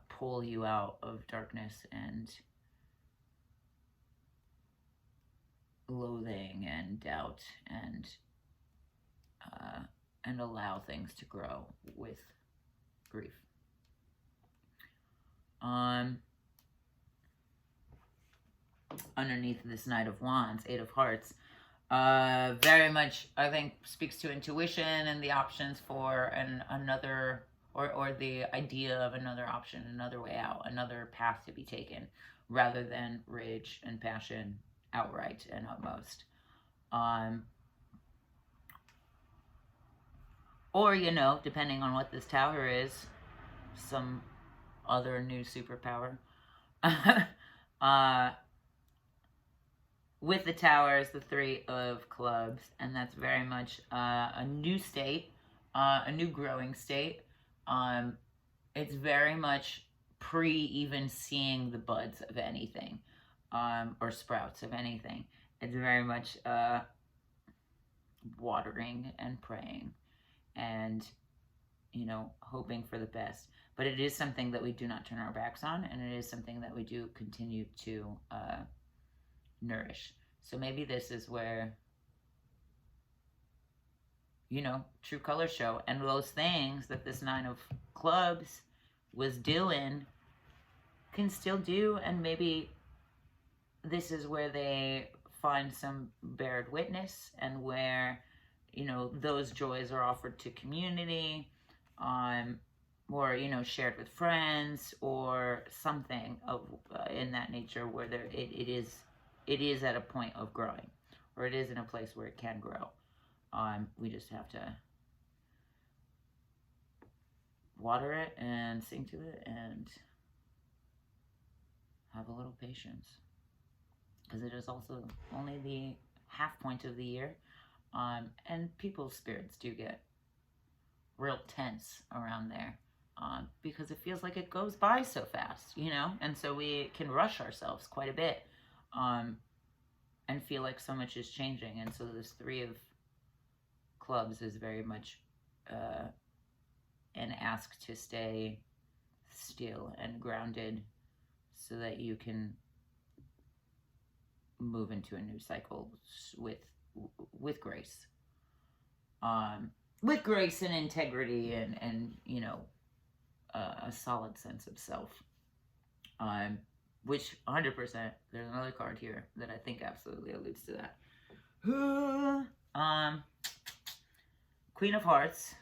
Speaker 1: pull you out of darkness and loathing and doubt, and allow things to grow with grief. Underneath this Knight of Wands, 8 of Hearts, very much, I think, speaks to intuition and the options for another, or the idea of another option, another way out, another path to be taken, rather than rage and passion outright and utmost. Or, you know, depending on what this tower is, some other new superpower, with the Tower is the Three of Clubs, and that's very much a new state, a new growing state. It's very much pre even seeing the buds of anything, or sprouts of anything. It's very much watering and praying and, you know, hoping for the best. But it is something that we do not turn our backs on, and it is something that we do continue to nourish. So maybe this is where, you know, true colors show, and those things that this Nine of Clubs was doing can still do, and maybe this is where they find some bared witness, and where, you know, those joys are offered to community, or, you know, shared with friends, or something of in that nature, where it is at a point of growing, or it is in a place where it can grow. We just have to water it and sing to it and have a little patience, because it is also only the half point of the year, and people's spirits do get real tense around there, because it feels like it goes by so fast, you know, and so we can rush ourselves quite a bit, and feel like so much is changing. And so this Three of Clubs is very much an ask to stay still and grounded, so that you can move into a new cycle with grace, with grace and integrity, and you know, a solid sense of self, which 100%, there's another card here that I think absolutely alludes to that. Queen of Hearts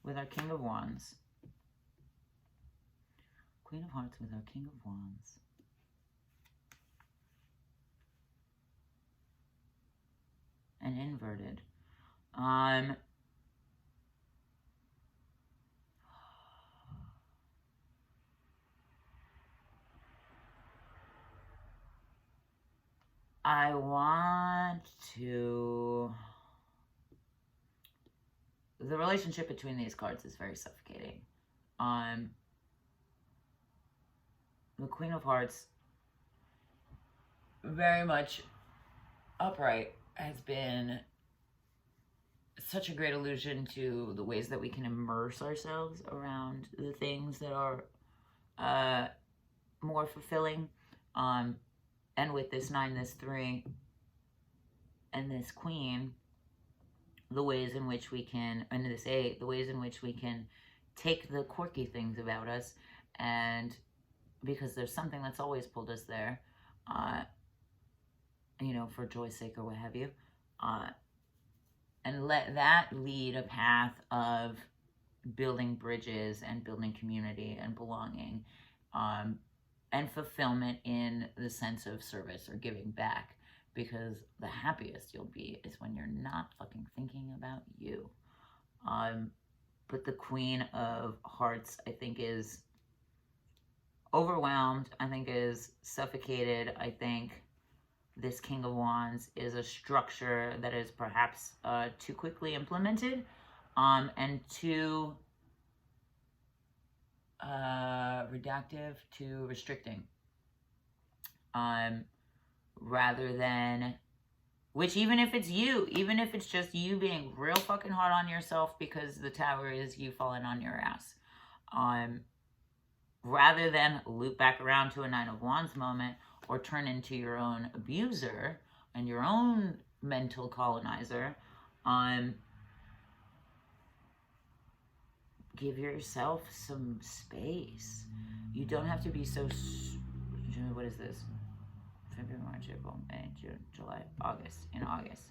Speaker 1: with our King of Wands. Queen of Hearts with our King of Wands. And inverted. I want to... The relationship between these cards is very suffocating. The Queen of Hearts, very much upright, has been such a great allusion to the ways that we can immerse ourselves around the things that are more fulfilling. And with this 9, this 3, and this Queen, the ways in which we can, and this 8, the ways in which we can take the quirky things about us, and because there's something that's always pulled us there, you know, for joy's sake or what have you, and let that lead a path of building bridges and building community and belonging, and fulfillment in the sense of service or giving back. Because the happiest you'll be is when you're not fucking thinking about you. But the Queen of Hearts, I think, is overwhelmed. I think is suffocated. I think this King of Wands is a structure that is perhaps too quickly implemented, and too reductive, too restricting. Rather than, which even if it's you, even if it's just you being real fucking hard on yourself because the Tower is you falling on your ass, rather than loop back around to a 9 of Wands moment, or turn into your own abuser and your own mental colonizer, give yourself some space. You don't have to be so, what is this? February, March, April, May, June, July, August, in August,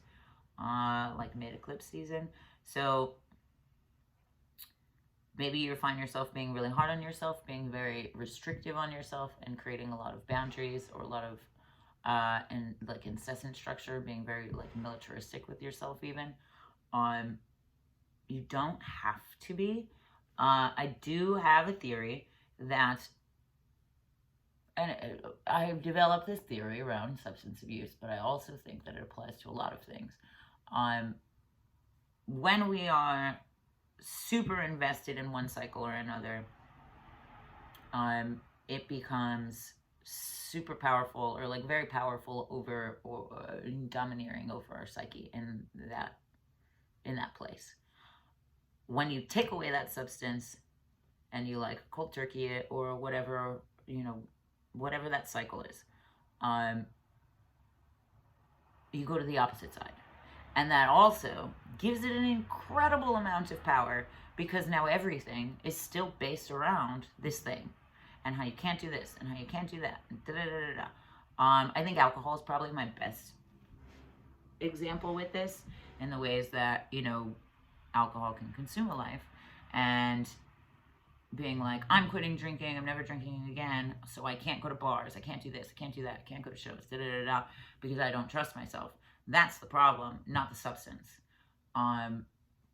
Speaker 1: like mid-eclipse season. So maybe you find yourself being really hard on yourself, being very restrictive on yourself, and creating a lot of boundaries, or a lot of and like incessant structure, being very like militaristic with yourself even. You don't have to be. I do have a theory that and I've developed this theory around substance abuse, but I also think that it applies to a lot of things. When we are super invested in one cycle or another, it becomes super powerful, or like very powerful over, or domineering over our psyche in that place. When you take away that substance and you like cold turkey it, or whatever, you know, whatever that cycle is, you go to the opposite side. And that also gives it an incredible amount of power, because now everything is still based around this thing, and how you can't do this, and how you can't do that, and da-da-da-da-da. I think alcohol is probably my best example with this, in the ways that, you know, alcohol can consume a life, and being like, I'm quitting drinking, I'm never drinking again, so I can't go to bars, I can't do this, I can't do that, I can't go to shows, da-da-da-da, because I don't trust myself. That's the problem, not the substance.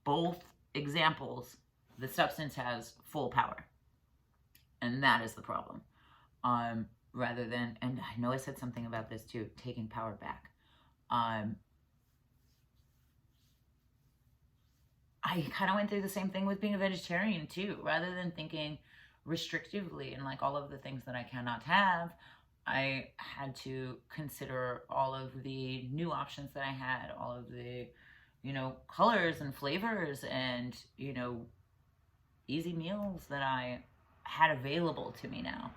Speaker 1: Both examples, the substance has full power, and that is the problem. Rather than, and I know I said something about this too, taking power back. I kind of went through the same thing with being a vegetarian too. Rather than thinking restrictively and like all of the things that I cannot have, I had to consider all of the new options that I had, all of the, you know, colors and flavors and, you know, easy meals that I had available to me now.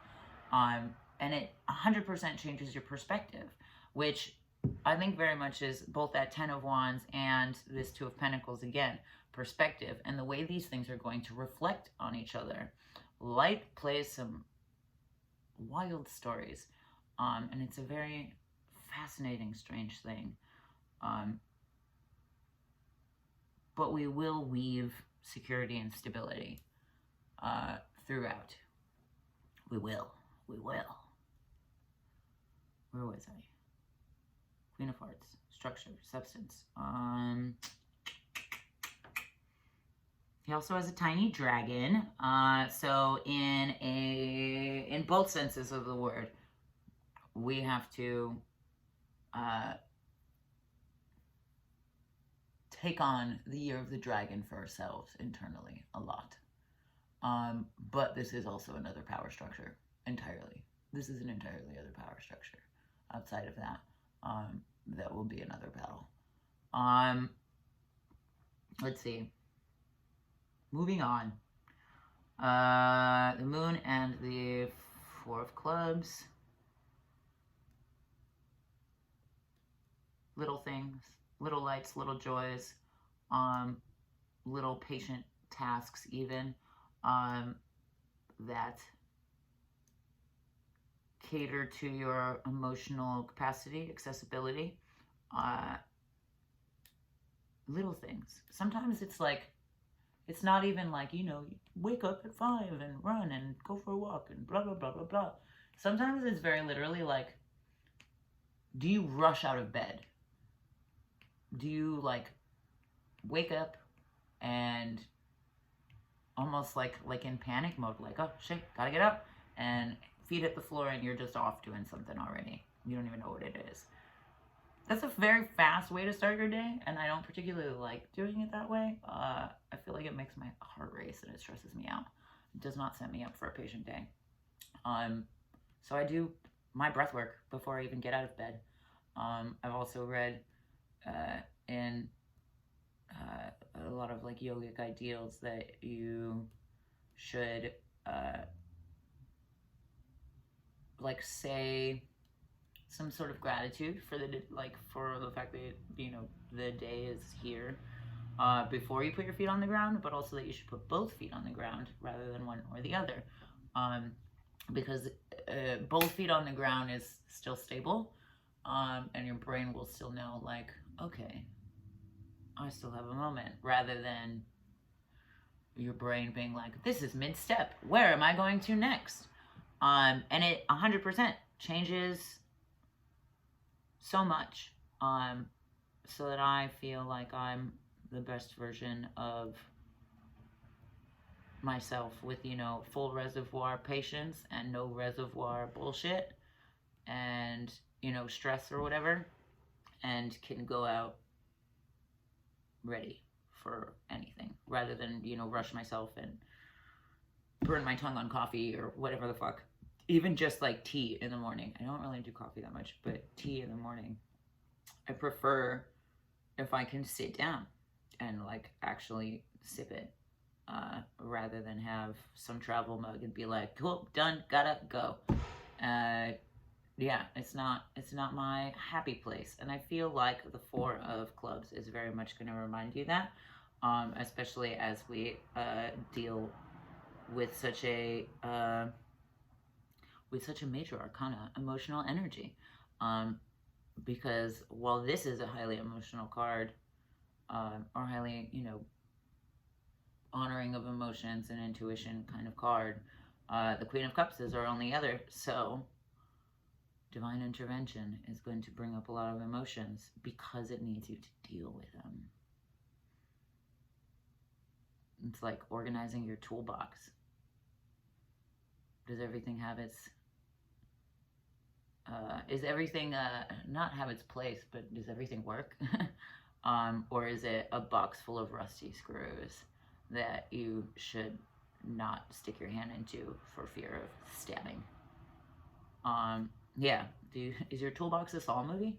Speaker 1: And it 100% changes your perspective, which I think very much is both that 10 of Wands and this 2 of Pentacles again, perspective, and the way these things are going to reflect on each other. Light plays some wild stories, and it's a very fascinating, strange thing. But we will weave security and stability throughout. We will. We will. Where was I? Queen of Hearts, structure, substance. He also has a tiny dragon. So in both senses of the word, we have to take on the year of the dragon for ourselves internally a lot. But this is also another power structure entirely. This is an entirely other power structure. Outside of that, that will be another battle. Let's see. Moving on. The moon and the 4 of clubs. Little things, little lights, little joys, little patient tasks even, that cater to your emotional capacity, accessibility. Little things. Sometimes it's like, it's not even like, you know, wake up at 5 and run and go for a walk and blah, blah, blah, blah, blah. Sometimes it's very literally like, do you rush out of bed? Do you like wake up and almost like in panic mode, like, oh shit, gotta get up, and feet hit the floor and you're just off doing something already. You don't even know what it is. That's a very fast way to start your day, and I don't particularly like doing it that way. I feel like it makes my heart race and it stresses me out. It does not set me up for a patient day. So I do my breath work before I even get out of bed. I've also read in a lot of like yogic ideals that you should like say some sort of gratitude for the fact that, you know, the day is here before you put your feet on the ground, but also that you should put both feet on the ground rather than one or the other, because both feet on the ground is still stable, and your brain will still know, like, okay, I still have a moment, rather than your brain being like, this is mid-step, where am I going to next? And it 100% changes so much, so that I feel like I'm the best version of myself with, you know, full reservoir patience and no reservoir bullshit and, you know, stress or whatever, and can go out ready for anything rather than, you know, rush myself and burn my tongue on coffee or whatever the fuck. Even just like tea in the morning. I don't really do coffee that much, but tea in the morning. I prefer if I can sit down and like actually sip it, rather than have some travel mug and be like, cool, done, gotta go. Yeah, it's not my happy place. And I feel like the Four of Clubs is very much going to remind you that, especially as we deal with such a major arcana, emotional energy. Because while this is a highly emotional card, or highly, you know, honoring of emotions and intuition kind of card, the Queen of Cups is our only other. So divine intervention is going to bring up a lot of emotions because it needs you to deal with them. It's like organizing your toolbox. Does everything have its is everything not have its place, but does everything work? Or is it a box full of rusty screws that you should not stick your hand into for fear of stabbing? Yeah, is your toolbox a Saw movie?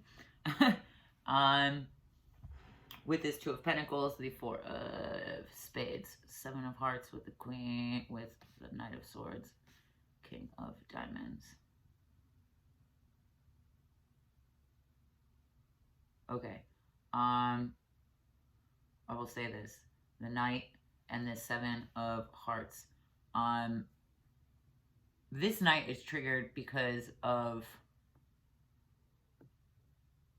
Speaker 1: With this Two of Pentacles, the Four of Spades, Seven of Hearts with the Queen, with the Knight of Swords, King of Diamonds. Okay, I will say this, the Knight and the Seven of Hearts. This Knight is triggered because of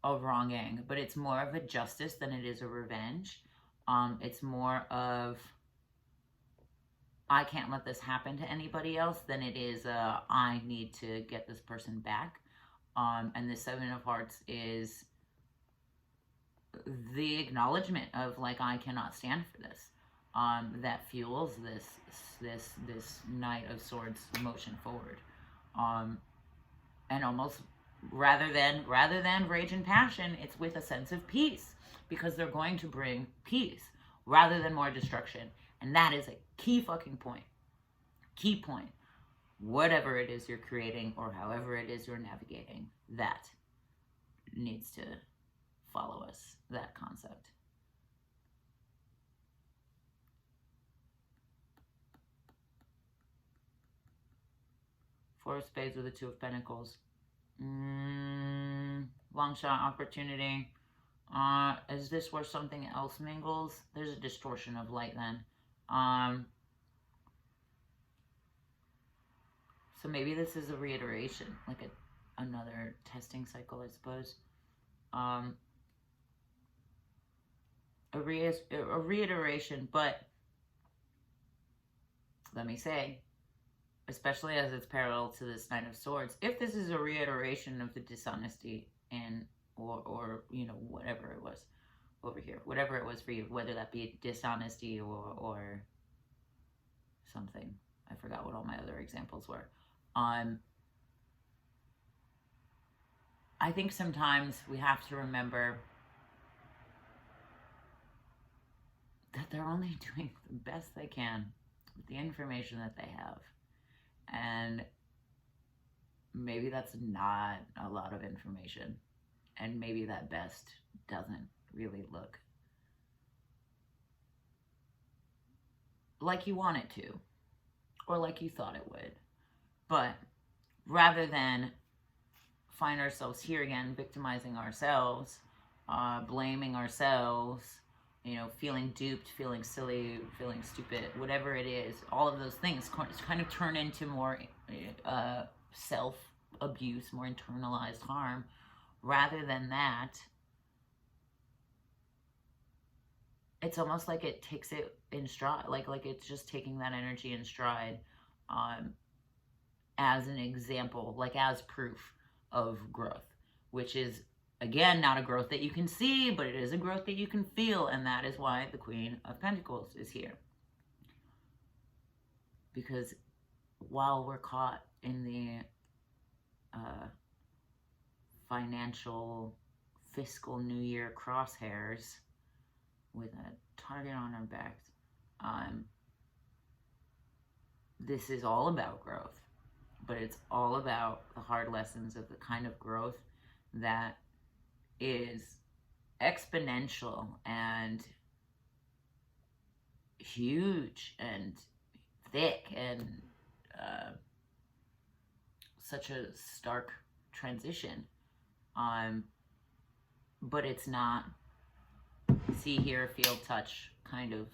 Speaker 1: wronging, but it's more of a justice than it is a revenge. It's more of, I can't let this happen to anybody else, than it is I need to get this person back. And the Seven of Hearts is the acknowledgement of, like, I cannot stand for this. That fuels this Knight of Swords motion forward. And almost rather than rage and passion, it's with a sense of peace, because they're going to bring peace rather than more destruction. And that is a key fucking point. Key point. Whatever it is you're creating or however it is you're navigating, that needs to follow us, that concept. Four of Spades with the Two of Pentacles. Long shot opportunity. Is this where something else mingles? There's a distortion of light then. So maybe this is a reiteration, like another testing cycle, I suppose. A reiteration, but let me say, especially as it's parallel to this Knight of Swords, if this is a reiteration of the dishonesty and or you know, whatever it was over here, whatever it was for you, whether that be dishonesty or something, I forgot what all my other examples were. I think sometimes we have to remember that they're only doing the best they can with the information that they have. And maybe that's not a lot of information. And maybe that best doesn't really look like you want it to, or like you thought it would. But rather than find ourselves here again, victimizing ourselves, blaming ourselves, you know, feeling duped, feeling silly, feeling stupid, whatever it is, all of those things kind of turn into more self-abuse, more internalized harm. Rather than that, it's almost like it takes it in stride, like it's just taking that energy in stride, as an example, like as proof of growth, which is, again, not a growth that you can see, but it is a growth that you can feel, and that is why the Queen of Pentacles is here. because while we're caught in the financial, fiscal New Year crosshairs with a target on our backs, this is all about growth, but it's all about the hard lessons of the kind of growth that is exponential and huge and thick and such a stark transition. But it's not see, hear, feel, touch kind of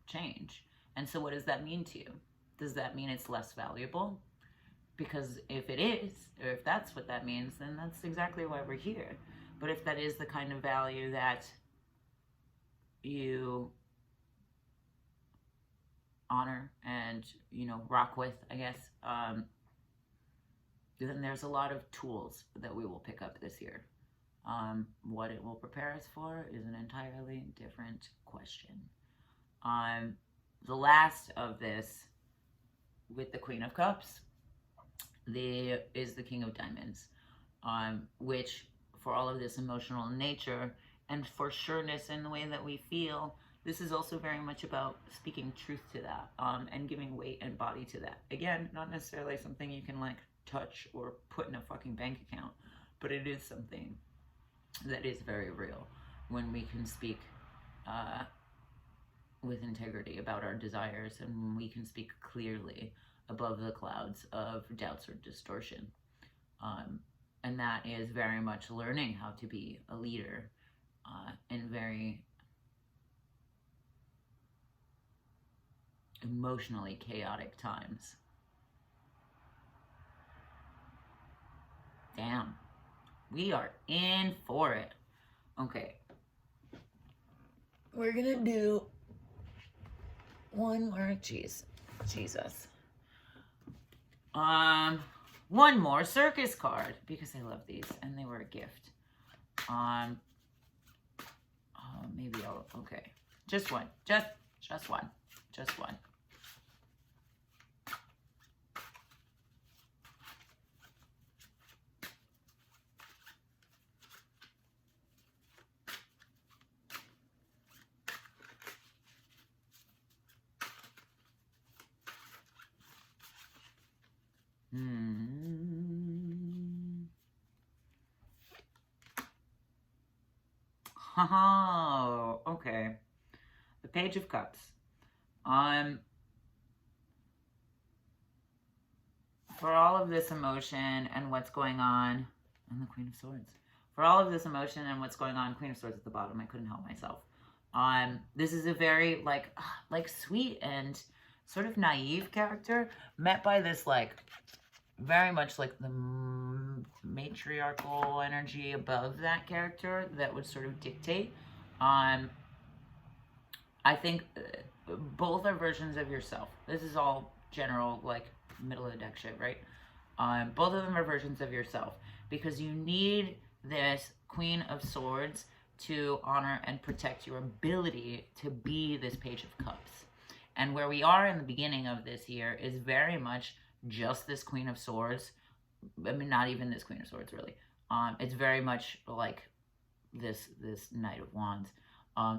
Speaker 1: change. And so what does that mean to you? Does that mean it's less valuable? Because if it is, or if that's what that means, then that's exactly why we're here. But if that is the kind of value that you honor and, rock with, I guess, then there's a lot of tools that we will pick up this year. What it will prepare us for is an entirely different question. The last of this, with the Queen of Cups, is the King of Diamonds, which, for all of this emotional nature and for sureness in the way that we feel, this is also very much about speaking truth to that, and giving weight and body to that. Again, not necessarily something you can touch or put in a fucking bank account, but it is something that is very real when we can speak with integrity about our desires, and when we can speak clearly above the clouds of doubts or distortion. And that is very much learning how to be a leader in very emotionally chaotic times. Damn. We are in for it. Okay. We're gonna do one more. Jesus. One more circus card, because I love these and they were a gift. Maybe okay. Just one. Just one. Oh, okay. The Page of Cups. For all of this emotion and what's going on, and the Queen of Swords. For all of this emotion and what's going on, Queen of Swords at the bottom. I couldn't help myself. This is a very sweet and sort of naive character, met by this very much the matriarchal energy above that character that would sort of dictate. I think both are versions of yourself. This is all general, middle of the deck shit, right? Both of them are versions of yourself, because you need this Queen of Swords to honor and protect your ability to be this Page of Cups. And where we are in the beginning of this year is very much just this Queen of Swords. I mean, not even this Queen of Swords, really. It's very much like this Knight of Wands.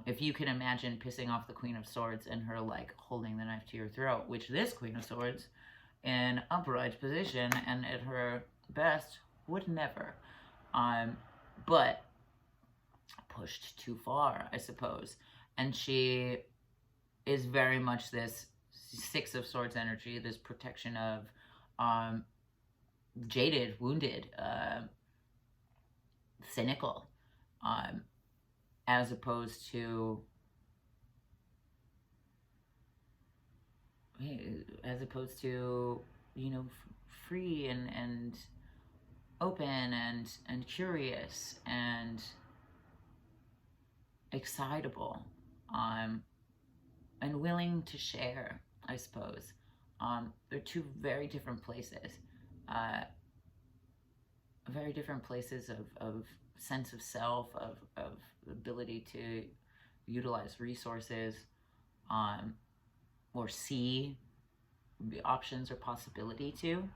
Speaker 1: If you can imagine pissing off the Queen of Swords and her holding the knife to your throat, which this Queen of Swords in upright position and at her best would never. But pushed too far, I suppose. And she is very much this Six of Swords energy, this protection of jaded, wounded, cynical, as opposed to free and open and curious and excitable, and willing to share, I suppose. They're two very different places. Very different places of sense of self, of ability to utilize resources, or see options or possibility to.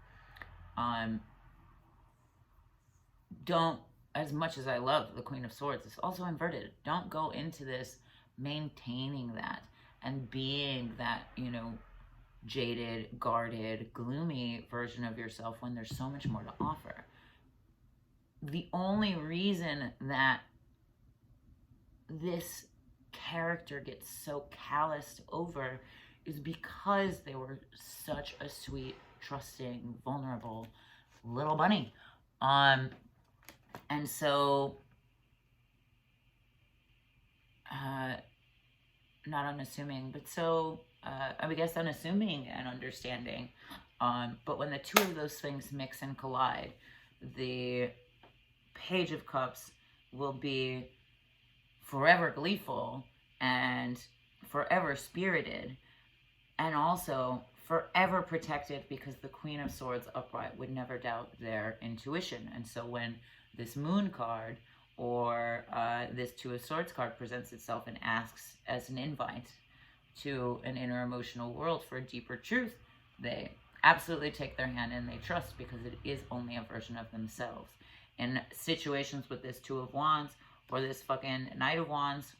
Speaker 1: Don't, as much as I love the Queen of Swords, it's also inverted. Don't go into this maintaining that and being that, you know, jaded, guarded, gloomy version of yourself when there's so much more to offer. The only reason that this character gets so calloused over is because they were such a sweet, trusting, vulnerable little bunny. And so, not unassuming, but so, I guess unassuming and understanding. But when the two of those things mix and collide, the Page of Cups will be forever gleeful and forever spirited, and also forever protected, because the Queen of Swords upright would never doubt their intuition. And so when this Moon card or this Two of Swords card presents itself and asks as an invite to an inner emotional world for a deeper truth, they absolutely take their hand and they trust, because it is only a version of themselves. In situations with this Two of Wands or this fucking Knight of Wands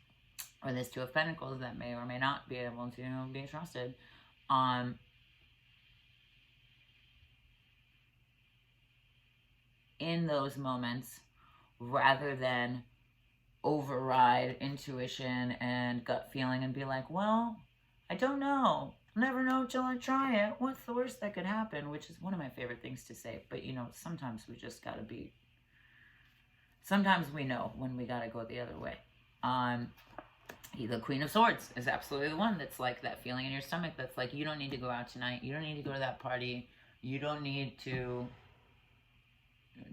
Speaker 1: or this Two of Pentacles that may or may not be able to be trusted, in those moments, rather than override intuition and gut feeling and be like, well, I don't know, I'll never know until I try it, what's the worst that could happen, which is one of my favorite things to say. But you know, sometimes we just gotta be, sometimes we know when we gotta go the other way. The Queen of Swords is absolutely the one that's like that feeling in your stomach that's like, you don't need to go out tonight, you don't need to go to that party, you don't need to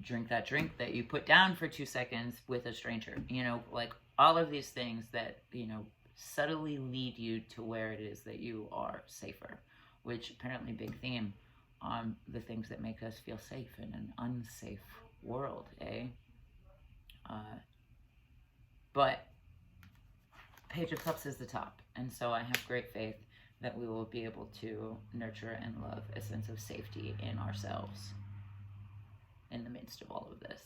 Speaker 1: drink that drink that you put down for 2 seconds with a stranger. You know, like all of these things that, you know, subtly lead you to where it is that you are safer, which apparently big theme on the things that make us feel safe in an unsafe world, eh? But Page of Cups is the top, and so I have great faith that we will be able to nurture and love a sense of safety in ourselves in the midst of all of this.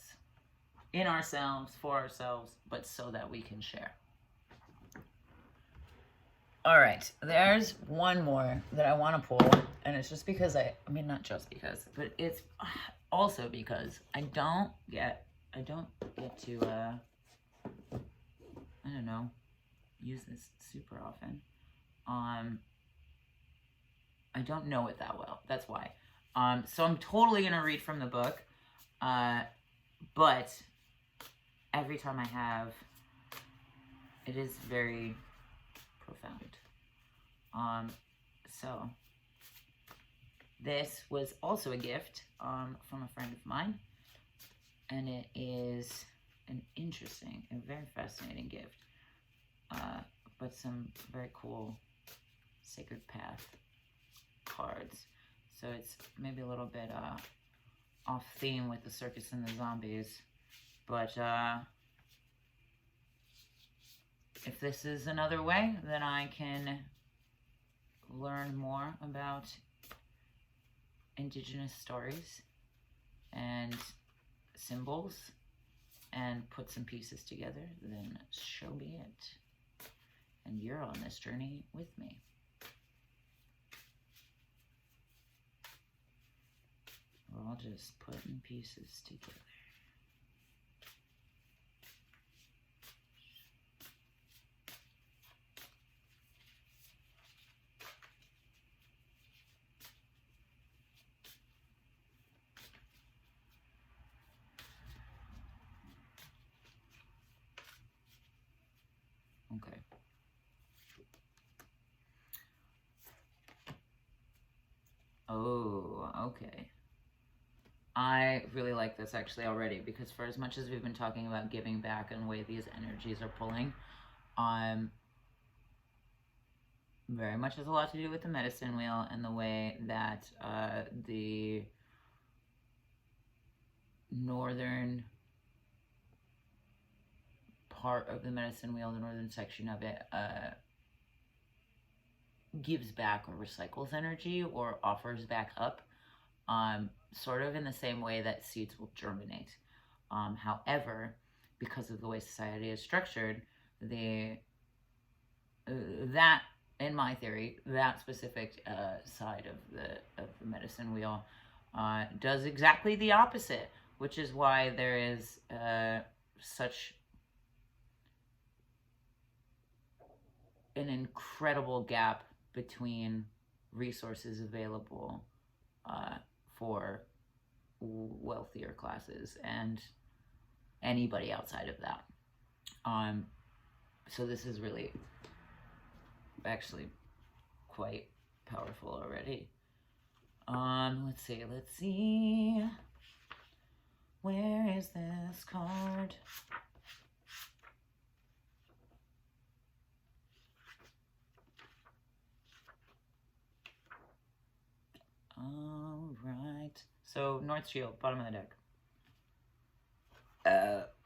Speaker 1: In ourselves, for ourselves, but so that we can share. All right, there's one more that I want to pull, and it's just because I mean, not just because, but it's also because I don't get to, I don't know, use this super often. I don't know it that well. That's why. So I'm totally gonna read from the book, but every time I have, it is very profound. So this was also a gift from a friend of mine, and it is an interesting and very fascinating gift, but some very cool Sacred Path cards. So it's maybe a little bit off theme with the circus and the zombies, but if this is another way that I can learn more about indigenous stories and symbols and put some pieces together, then so be it. And you're on this journey with me. We're all just putting pieces together. Okay. Oh, okay. I really like this actually already, because for as much as we've been talking about giving back and the way these energies are pulling, very much has a lot to do with the medicine wheel and the way that the northern part of the medicine wheel, the northern section of it, gives back or recycles energy or offers back up, sort of in the same way that seeds will germinate. However, because of the way society is structured, that, in my theory, that specific side of the medicine wheel does exactly the opposite, which is why there is such an incredible gap between resources available for wealthier classes and anybody outside of that. So this is really actually quite powerful already. Let's see. Where is this card? All right. So North Shield, bottom of the deck.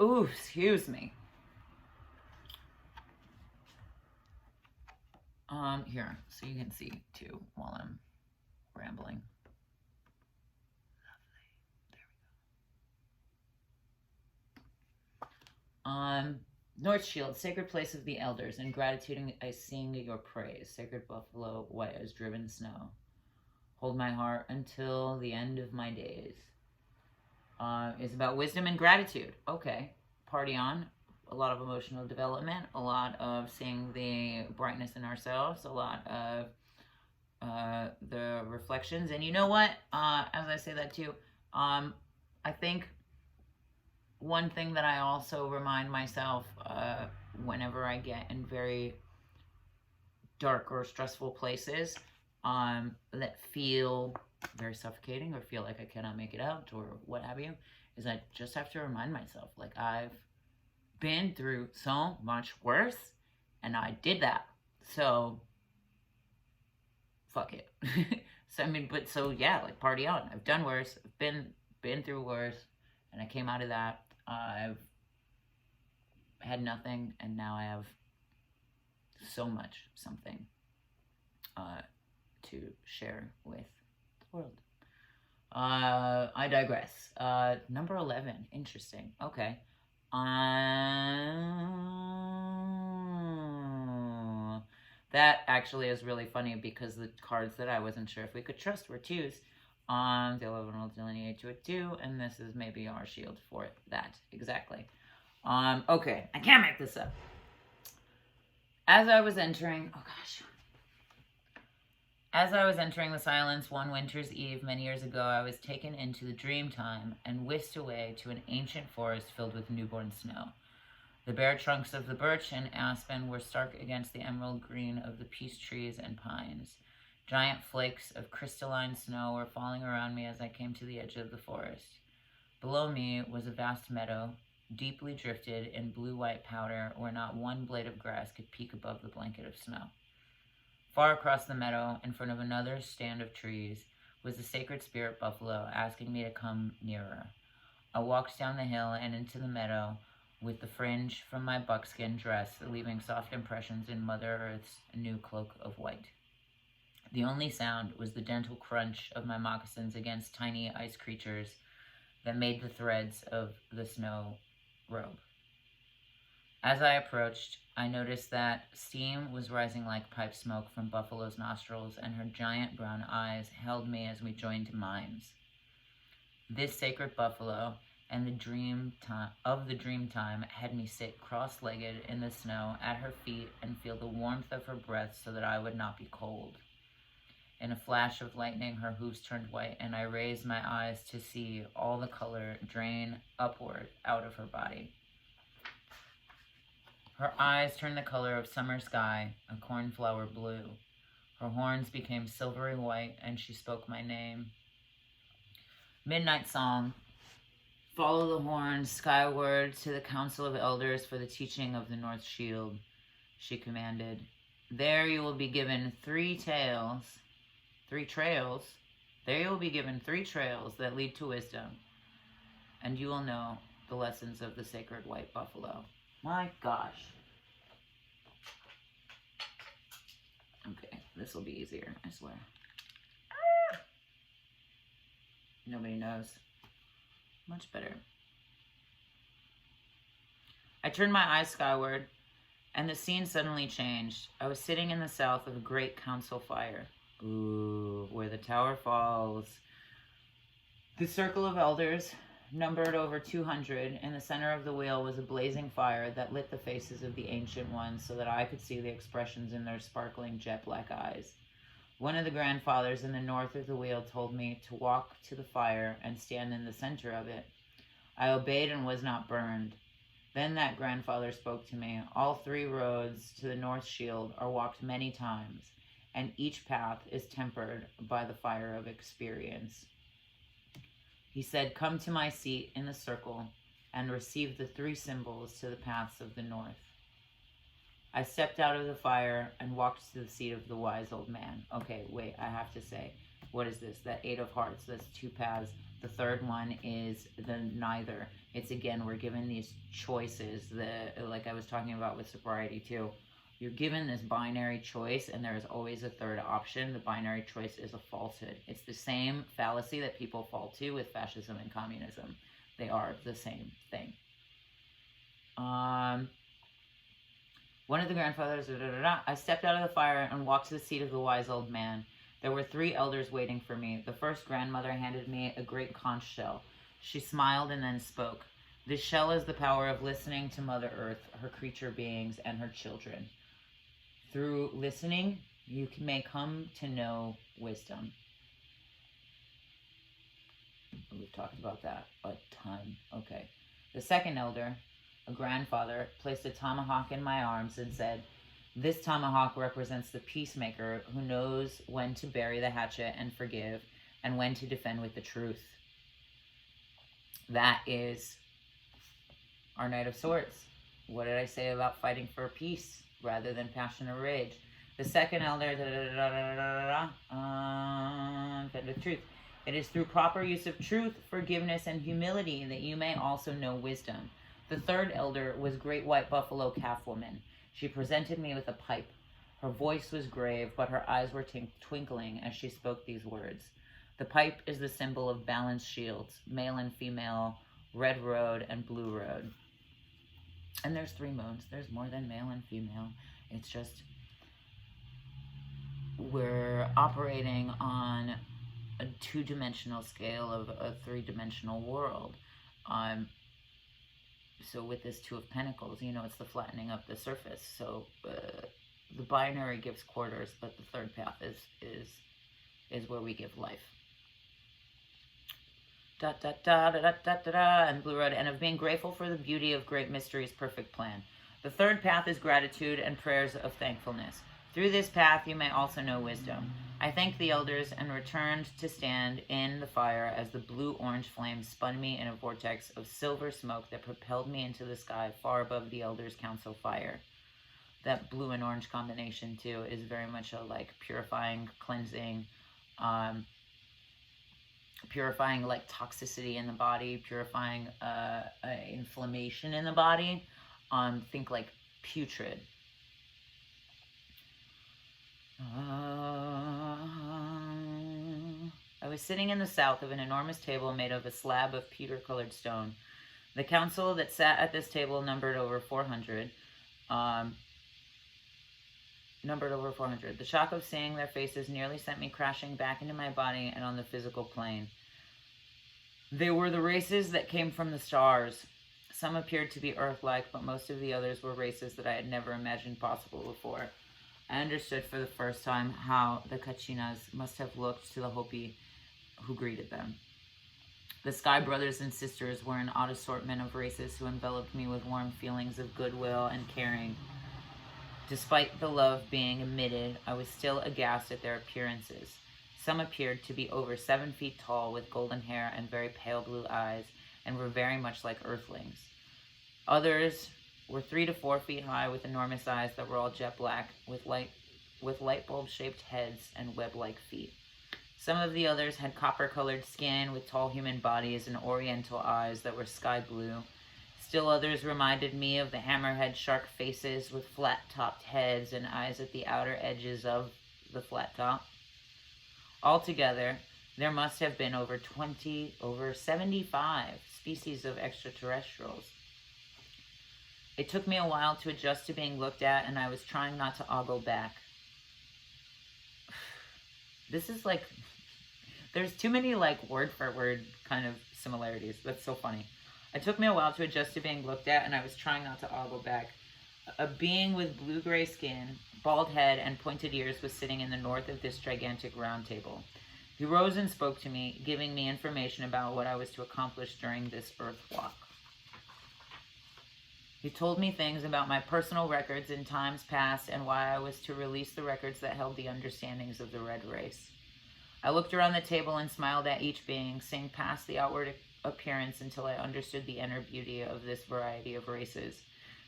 Speaker 1: Ooh, excuse me. Here, so you can see too while I'm rambling. Lovely. There we go. North Shield, sacred place of the elders. In gratitude, I sing your praise. Sacred buffalo, white as driven snow. Hold my heart until the end of my days. It's about wisdom and gratitude. Okay, party on. A lot of emotional development, a lot of seeing the brightness in ourselves, a lot of the reflections. And you know what? As I say that too, I think one thing that I also remind myself whenever I get in very dark or stressful places that feel very suffocating or feel like I cannot make it out or what have you, is I just have to remind myself, like, I've been through so much worse and I did that, so fuck it. So I mean, but so yeah, like, party on. I've done worse, I've been through worse, and I came out of that. I've had nothing and now I have so much something to share with the world. I digress. Number 11, interesting. Okay. That actually is really funny because the cards that I wasn't sure if we could trust were twos. The 11 will delineate to a 2, and this is maybe our shield for that. Exactly. Okay, I can't make this up. As I was entering the silence one winter's eve many years ago, I was taken into the dream time and whisked away to an ancient forest filled with newborn snow. The bare trunks of the birch and aspen were stark against the emerald green of the peace trees and pines. Giant flakes of crystalline snow were falling around me as I came to the edge of the forest. Below me was a vast meadow, deeply drifted in blue-white powder, where not one blade of grass could peek above the blanket of snow. Far across the meadow, in front of another stand of trees, was the sacred spirit buffalo asking me to come nearer. I walked down the hill and into the meadow with the fringe from my buckskin dress leaving soft impressions in Mother Earth's new cloak of white. The only sound was the gentle crunch of my moccasins against tiny ice creatures that made the threads of the snow robe. As I approached, I noticed that steam was rising like pipe smoke from Buffalo's nostrils, and her giant brown eyes held me as we joined minds. This sacred buffalo and the dream time had me sit cross-legged in the snow at her feet and feel the warmth of her breath so that I would not be cold. In a flash of lightning, her hooves turned white, and I raised my eyes to see all the color drain upward out of her body. Her eyes turned the color of summer sky, a cornflower blue. Her horns became silvery white, and she spoke my name. Midnight song. Follow the horns skyward to the council of elders for the teaching of the North Shield, she commanded. There you will be given 3 trails. There you will be given 3 trails that lead to wisdom, and you will know the lessons of the sacred white buffalo. My gosh. Okay, this will be easier, I swear. Nobody knows. Much better. I turned my eyes skyward, and the scene suddenly changed. I was sitting in the south of a great council fire. Ooh, where the tower falls. The circle of elders numbered over 200. In the center of the wheel was a blazing fire that lit the faces of the ancient ones so that I could see the expressions in their sparkling jet-black eyes. One of the grandfathers in the north of the wheel told me to walk to the fire and stand in the center of it. I obeyed and was not burned. Then that grandfather spoke to me. All 3 roads to the North Shield are walked many times, and each path is tempered by the fire of experience. He said, come to my seat in the circle and receive the 3 symbols to the paths of the north. I stepped out of the fire and walked to the seat of the wise old man. Okay, wait, I have to say, what is this? That 8 of hearts, that's 2 paths. The third one is the neither. It's again, we're given these choices, like I was talking about with sobriety too. You're given this binary choice and there is always a third option. The binary choice is a falsehood. It's the same fallacy that people fall to with fascism and communism. They are the same thing. One of the grandfathers, I stepped out of the fire and walked to the seat of the wise old man. There were 3 elders waiting for me. The first grandmother handed me a great conch shell. She smiled and then spoke. This shell is the power of listening to Mother Earth, her creature beings, and her children. Through listening, you may come to know wisdom. We've talked about that a ton. Okay. The second elder, a grandfather, placed a tomahawk in my arms and said, this tomahawk represents the peacemaker who knows when to bury the hatchet and forgive, and when to defend with the truth. That is our Knight of Swords. What did I say about fighting for peace rather than passion or rage? The second elder, the truth. It is through proper use of truth, forgiveness, and humility that you may also know wisdom. The third elder was Great White Buffalo Calf Woman. She presented me with a pipe. Her voice was grave, but her eyes were twinkling as she spoke these words. The pipe is the symbol of balanced shields, male and female, red road and blue road. And there's 3 moons. There's more than male and female. It's just we're operating on a 2-dimensional scale of a 3-dimensional world. So with this 2 of Pentacles, you know, it's the flattening of the surface. So the binary gives quarters, but the third path is where we give life. And blue road, and of being grateful for the beauty of great mystery's perfect plan. The third path is gratitude and prayers of thankfulness. Through this path you may also know wisdom. I thanked the elders and returned to stand in the fire as the blue-orange flame spun me in a vortex of silver smoke that propelled me into the sky far above the elders' council fire. That blue and orange combination too is very much a like purifying, cleansing, purifying like toxicity in the body, purifying inflammation in the body. Think like putrid. I was sitting in the south of an enormous table made of a slab of pewter-colored stone. The council that sat at this table numbered over 400. The shock of seeing their faces nearly sent me crashing back into my body and on the physical plane. They were the races that came from the stars. Some appeared to be Earth-like, but most of the others were races that I had never imagined possible before. I understood for the first time how the Kachinas must have looked to the Hopi who greeted them. The Sky brothers and sisters were an odd assortment of races who enveloped me with warm feelings of goodwill and caring. Despite the love being emitted, I was still aghast at their appearances. Some appeared to be over 7 feet tall with golden hair and very pale blue eyes, and were very much like earthlings. Others were 3 to 4 feet high with enormous eyes that were all jet black, with light bulb shaped heads and web-like feet. Some of the others had copper-colored skin with tall human bodies and oriental eyes that were sky blue. Still others reminded me of the hammerhead shark faces with flat-topped heads and eyes at the outer edges of the flat top. Altogether, there must have been over 75 species of extraterrestrials. It took me a while to adjust to being looked at, and I was trying not to ogle back. This is like, there's too many like word for word kind of similarities. That's so funny. It took me a while to adjust to being looked at, and I was trying not to ogle back. A being with blue-gray skin, bald head, and pointed ears was sitting in the north of this gigantic round table. He rose and spoke to me, giving me information about what I was to accomplish during this earth walk. He told me things about my personal records in times past and why I was to release the records that held the understandings of the red race. I looked around the table and smiled at each being, seeing past the outward appearance until I understood the inner beauty of this variety of races.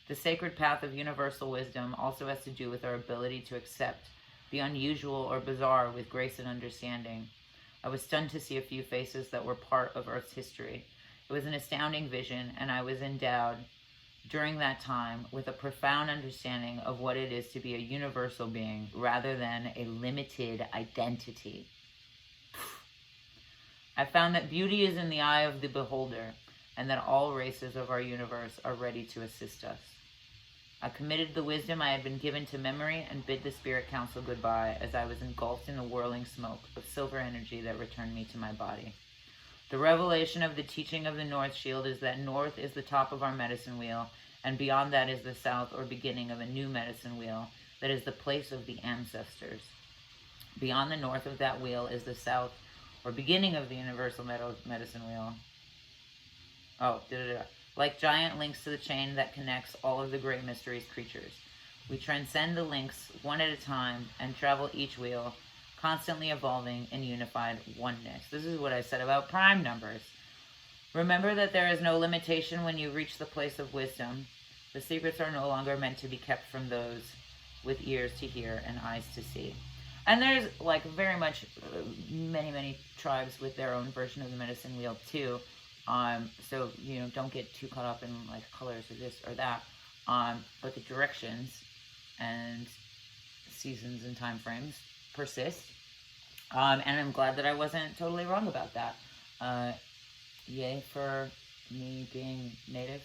Speaker 1: The sacred path of universal wisdom also has to do with our ability to accept the unusual or bizarre with grace and understanding. I was stunned to see a few faces that were part of Earth's history. It was an astounding vision, and I was endowed during that time with a profound understanding of what it is to be a universal being rather than a limited identity. I found that beauty is in the eye of the beholder, and that all races of our universe are ready to assist us. I committed the wisdom I had been given to memory and bid the spirit council goodbye as I was engulfed in the whirling smoke of silver energy that returned me to my body. The revelation of the teaching of the North Shield is that north is the top of our medicine wheel, and beyond that is the south, or beginning of a new medicine wheel, that is the place of the ancestors. Beyond the north of that wheel is the south, or beginning of the universal medicine wheel. Like giant links to the chain that connects all of the great mysteries creatures. We transcend the links one at a time and travel each wheel, constantly evolving in unified oneness. This is what I said about prime numbers. Remember that there is no limitation when you reach the place of wisdom. The secrets are no longer meant to be kept from those with ears to hear and eyes to see. And there's like very much many tribes with their own version of the medicine wheel too. So, you know, don't get too caught up in like colors or this or that. But the directions and seasons and time frames persist. And I'm glad that I wasn't totally wrong about that. Yay for me being native.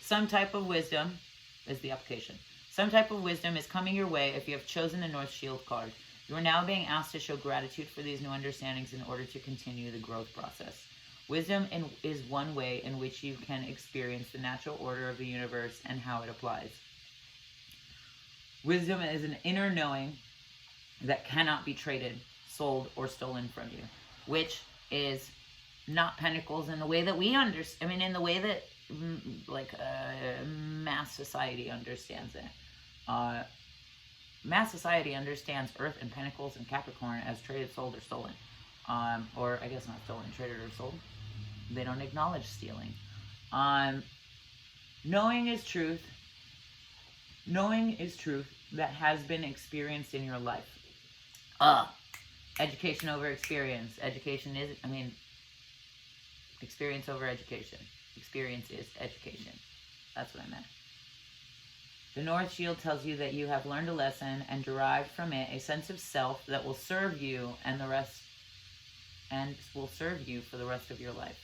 Speaker 1: Some type of wisdom is the application. Some type of wisdom is coming your way if you have chosen the North Shield card. You are now being asked to show gratitude for these new understandings in order to continue the growth process. Wisdom is one way in which you can experience the natural order of the universe and how it applies. Wisdom is an inner knowing that cannot be traded, sold, or stolen from you, which is not pentacles in the way that we understand. I mean, in the way that mass society understands it. Mass society understands Earth and Pentacles and Capricorn as traded, sold, or stolen. Or I guess not stolen, traded, or sold. They don't acknowledge stealing. Knowing is truth. Knowing is truth that has been experienced in your life. Education over experience. Education is, experience over education. Experience is education. That's what I meant. The North Shield tells you that you have learned a lesson and derived from it a sense of self that will serve you will serve you for the rest of your life.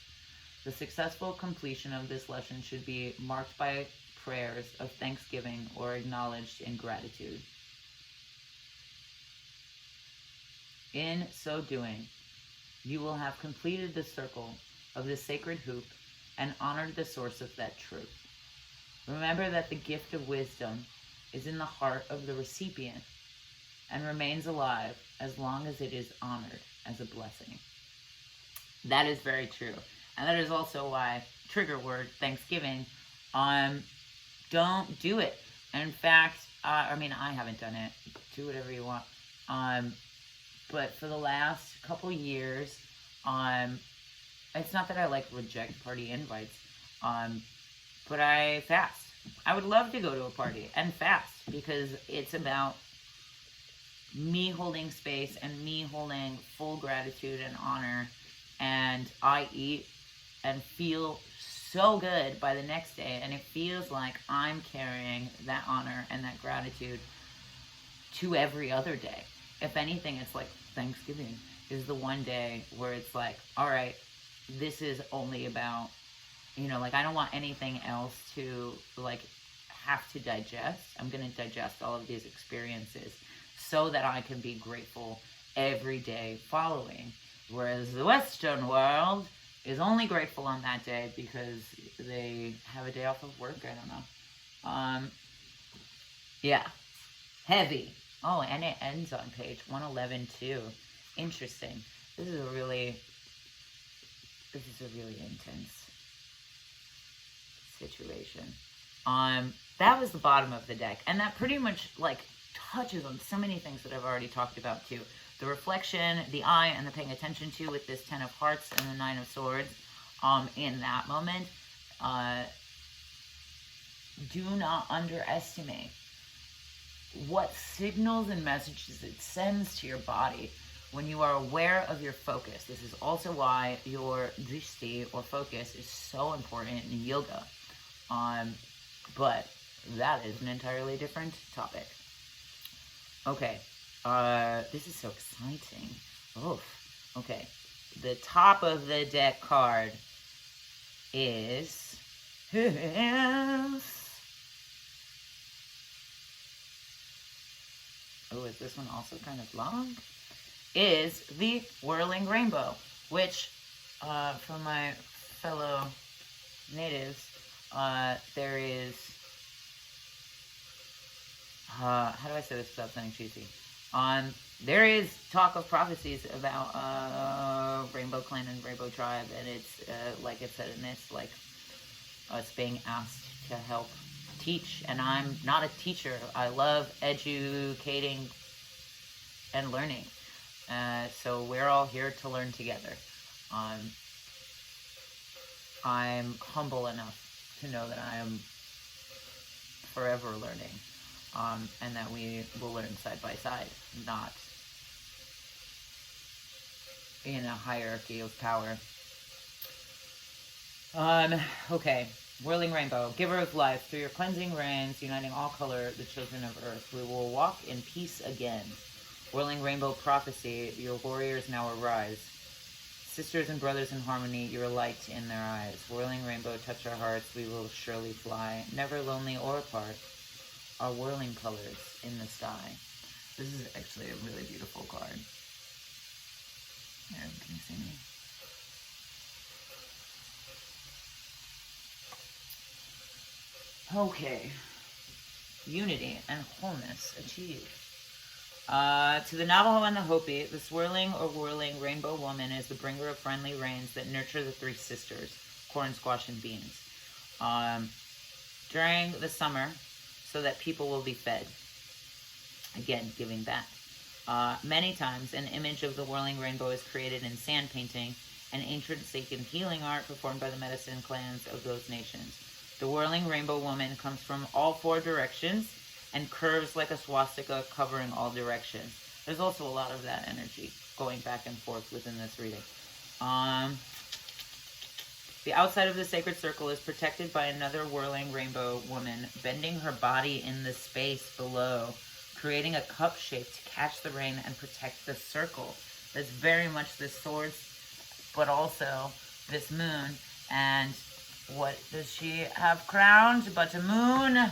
Speaker 1: The successful completion of this lesson should be marked by prayers of thanksgiving or acknowledged in gratitude. In so doing, you will have completed the circle of the sacred hoop and honored the source of that truth. Remember that the gift of wisdom is in the heart of the recipient and remains alive as long as it is honored as a blessing. That is very true. And that is also why, trigger word, Thanksgiving, don't do it. In fact, I haven't done it. Do whatever you want. But for the last couple years, it's not that I reject party invites, but I fast. I would love to go to a party and fast because it's about me holding space and me holding full gratitude and honor, and I eat and feel so good by the next day, and it feels like I'm carrying that honor and that gratitude to every other day. If anything, it's like Thanksgiving is the one day where it's like, all right, this is only about, you know, like I don't want anything else to like have to digest. I'm going to digest all of these experiences so that I can be grateful every day following. Whereas the Western world is only grateful on that day because they have a day off of work. I don't know. Yeah. Heavy. Oh, and it ends on page 111 too. Interesting. This is a really intense situation. That was the bottom of the deck, and that pretty much like touches on so many things that I've already talked about too. The reflection, the eye, and the paying attention to with this 10 of Hearts and the 9 of Swords. In that moment, do not underestimate what signals and messages it sends to your body when you are aware of your focus. This is also why your drishti, or focus, is so important in yoga. But that is an entirely different topic. Okay, this is so exciting. Oof. Okay, the top of the deck card is... Oh, is this one also kind of long? Is the Whirling Rainbow, which, from my fellow natives, there is, how do I say this without sounding cheesy? There is talk of prophecies about Rainbow Clan and Rainbow Tribe, and it's, like it said in this, like, us being asked to help teach, and I'm not a teacher. I love educating and learning. So we're all here to learn together. I'm humble enough to know that I am forever learning, and that we will learn side by side, not in a hierarchy of power. Okay. Whirling Rainbow, giver of life, through your cleansing rains, uniting all color, the children of earth, we will walk in peace again. Whirling Rainbow prophecy, your warriors now arise. Sisters and brothers in harmony, your light in their eyes. Whirling Rainbow, touch our hearts, we will surely fly, never lonely or apart, our whirling colors in the sky. This is actually a really beautiful card. Here, can you see me? Okay. Unity and wholeness achieved. To the Navajo and the Hopi, the swirling or whirling rainbow woman is the bringer of friendly rains that nurture the three sisters, corn, squash, and beans, during the summer, so that people will be fed. Again, giving back. Many times, an image of the whirling rainbow is created in sand painting, an ancient sacred healing art performed by the medicine clans of those nations. The whirling rainbow woman comes from all four directions and curves like a swastika, covering all directions. There's also a lot of that energy going back and forth within this reading. The outside of the sacred circle is protected by another whirling rainbow woman, bending her body in the space below, creating a cup shape to catch the rain and protect the circle. There's very much this swords, but also this moon. And what does she have crowned but a moon?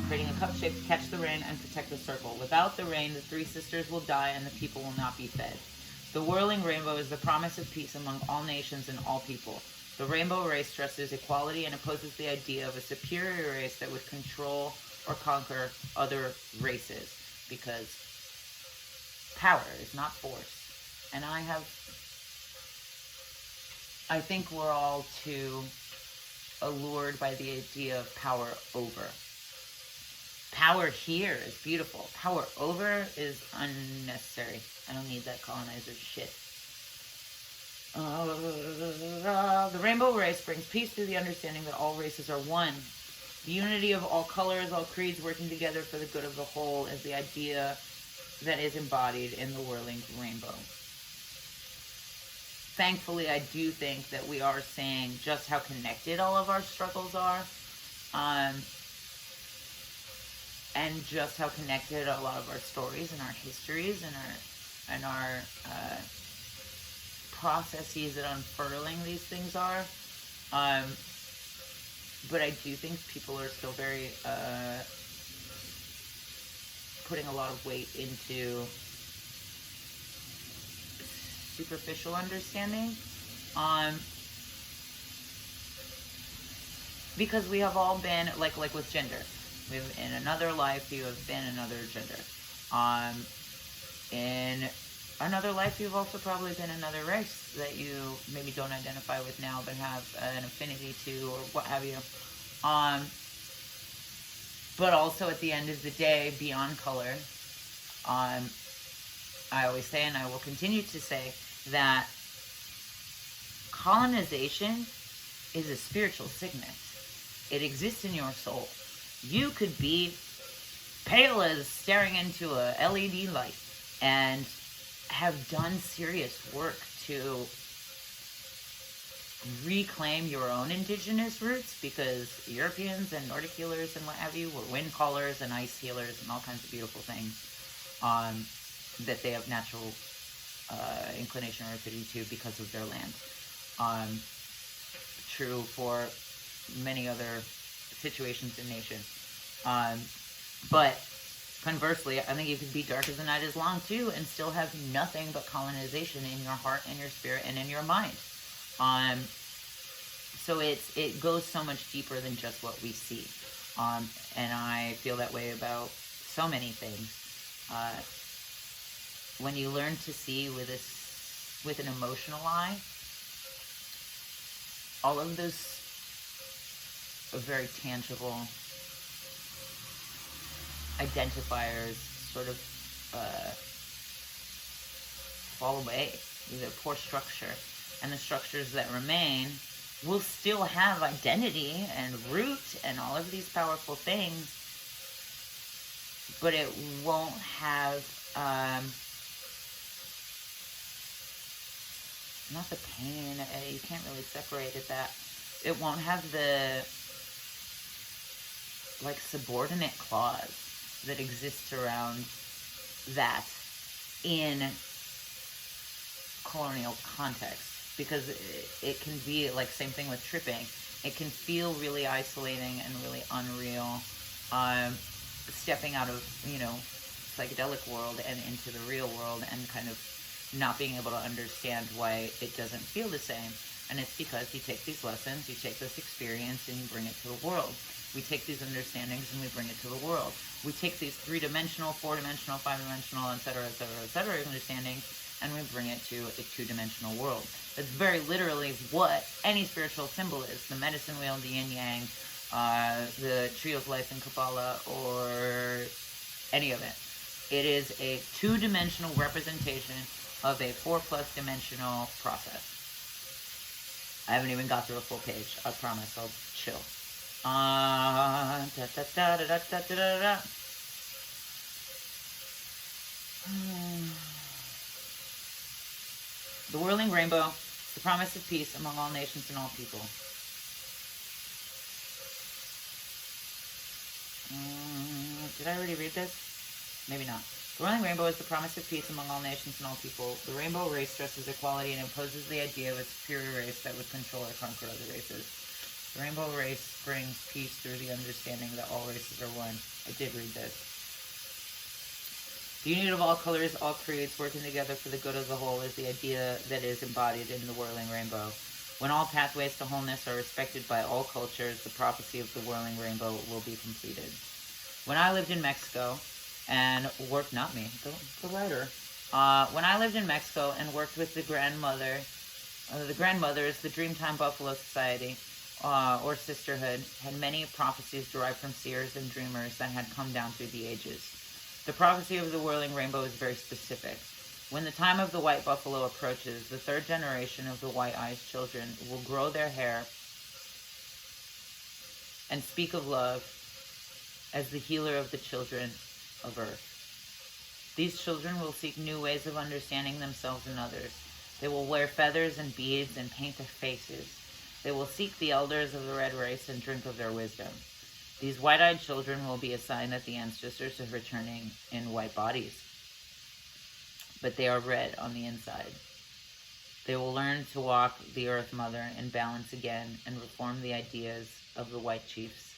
Speaker 1: Creating a cup shape to catch the rain and protect the circle. Without the rain, the three sisters will die and the people will not be fed. The whirling rainbow is the promise of peace among all nations and all people. The rainbow race stresses equality and opposes the idea of a superior race that would control or conquer other races, because power is not force. And I think we're all too allured by the idea of power over. Power here is beautiful. Power over is unnecessary. I don't need that colonizer shit. The rainbow race brings peace through the understanding that all races are one. The unity of all colors, all creeds working together for the good of the whole is the idea that is embodied in the whirling rainbow. Thankfully, I do think that we are seeing just how connected all of our struggles are. and just how connected a lot of our stories and our histories and our processes at unfurling these things are. But I do think people are still very putting a lot of weight into superficial understanding. Because we have all been, like with gender, in another life you have been another gender. In another life you've also probably been another race that you maybe don't identify with now but have an affinity to, or what have you. But also at the end of the day, beyond color, I always say, and I will continue to say, that colonization is a spiritual sickness. It exists in your soul. You could be pale as staring into a LED light and have done serious work to reclaim your own indigenous roots, because Europeans and Nordic healers and what have you were wind callers and ice healers and all kinds of beautiful things that they have natural inclination or affinity to because of their land. True for many other situations in nature. But conversely, I think you could be dark as the night is long too and still have nothing but colonization in your heart and your spirit and in your mind. So it goes so much deeper than just what we see. And I feel that way about so many things. When you learn to see with an emotional eye, all of those very tangible identifiers sort of fall away. They're poor structure. And the structures that remain will still have identity and root and all of these powerful things, but it won't have not the pain, you can't really separate it, that it won't have the like subordinate clause that exists around that in colonial context, because it can be like, same thing with tripping, it can feel really isolating and really unreal, stepping out of, you know, psychedelic world and into the real world and kind of not being able to understand why it doesn't feel the same. And it's because you take these lessons, you take this experience, and you bring it to the world. We take these understandings and we bring it to the world. We take these 3-dimensional, 4-dimensional, 5-dimensional, etc., understandings, and we bring it to a 2-dimensional world. That's very literally what any spiritual symbol is. The medicine wheel, the yin-yang, the tree of life in Kabbalah, or any of it. It is a 2-dimensional representation of a 4+ dimensional process. I haven't even got through a full page. I promise. I'll chill. The whirling rainbow, the promise of peace among all nations and all people. Did I already read this? Maybe not. The whirling rainbow is the promise of peace among all nations and all people. The rainbow race stresses equality and imposes the idea of a superior race that would control or conquer other races. The rainbow race brings peace through the understanding that all races are one. I did read this. The unity of all colors, all creeds, working together for the good of the whole is the idea that is embodied in the whirling rainbow. When all pathways to wholeness are respected by all cultures, the prophecy of the whirling rainbow will be completed. When I lived in Mexico and worked, not me, the writer. When I lived in Mexico and worked with the grandmothers, the Dreamtime Buffalo Society, or Sisterhood, had many prophecies derived from seers and dreamers that had come down through the ages. The prophecy of the whirling rainbow is very specific. When the time of the white buffalo approaches, the 3rd generation of the white-eyed children will grow their hair and speak of love as the healer of the children of earth. These children will seek new ways of understanding themselves and others. They will wear feathers and beads and paint their faces. They will seek the elders of the red race and drink of their wisdom. These white-eyed children will be a sign that the ancestors are returning in white bodies, but they are red on the inside. They will learn to walk the Earth Mother in balance again and reform the ideas of the white chiefs.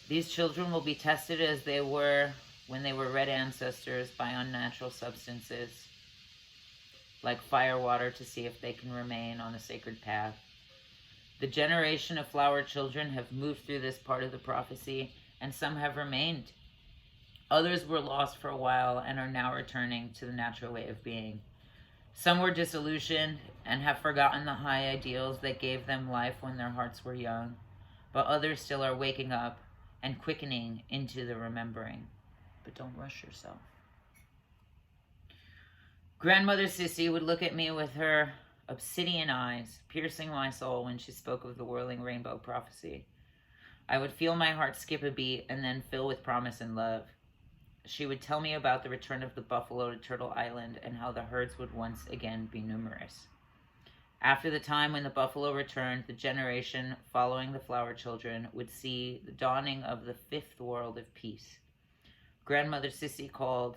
Speaker 1: These children will be tested as they were when they were red ancestors by unnatural substances like fire water to see if they can remain on the sacred path. The generation of flower children have moved through this part of the prophecy, and some have remained. Others were lost for a while and are now returning to the natural way of being. Some were disillusioned and have forgotten the high ideals that gave them life when their hearts were young, but others still are waking up and quickening into the remembering. But don't rush yourself. Grandmother Sissy would look at me with her obsidian eyes, piercing my soul when she spoke of the whirling rainbow prophecy. I would feel my heart skip a beat and then fill with promise and love. She would tell me about the return of the buffalo to Turtle Island and how the herds would once again be numerous. After the time when the buffalo returned, the generation following the flower children would see the dawning of the fifth world of peace. Grandmother Sissy called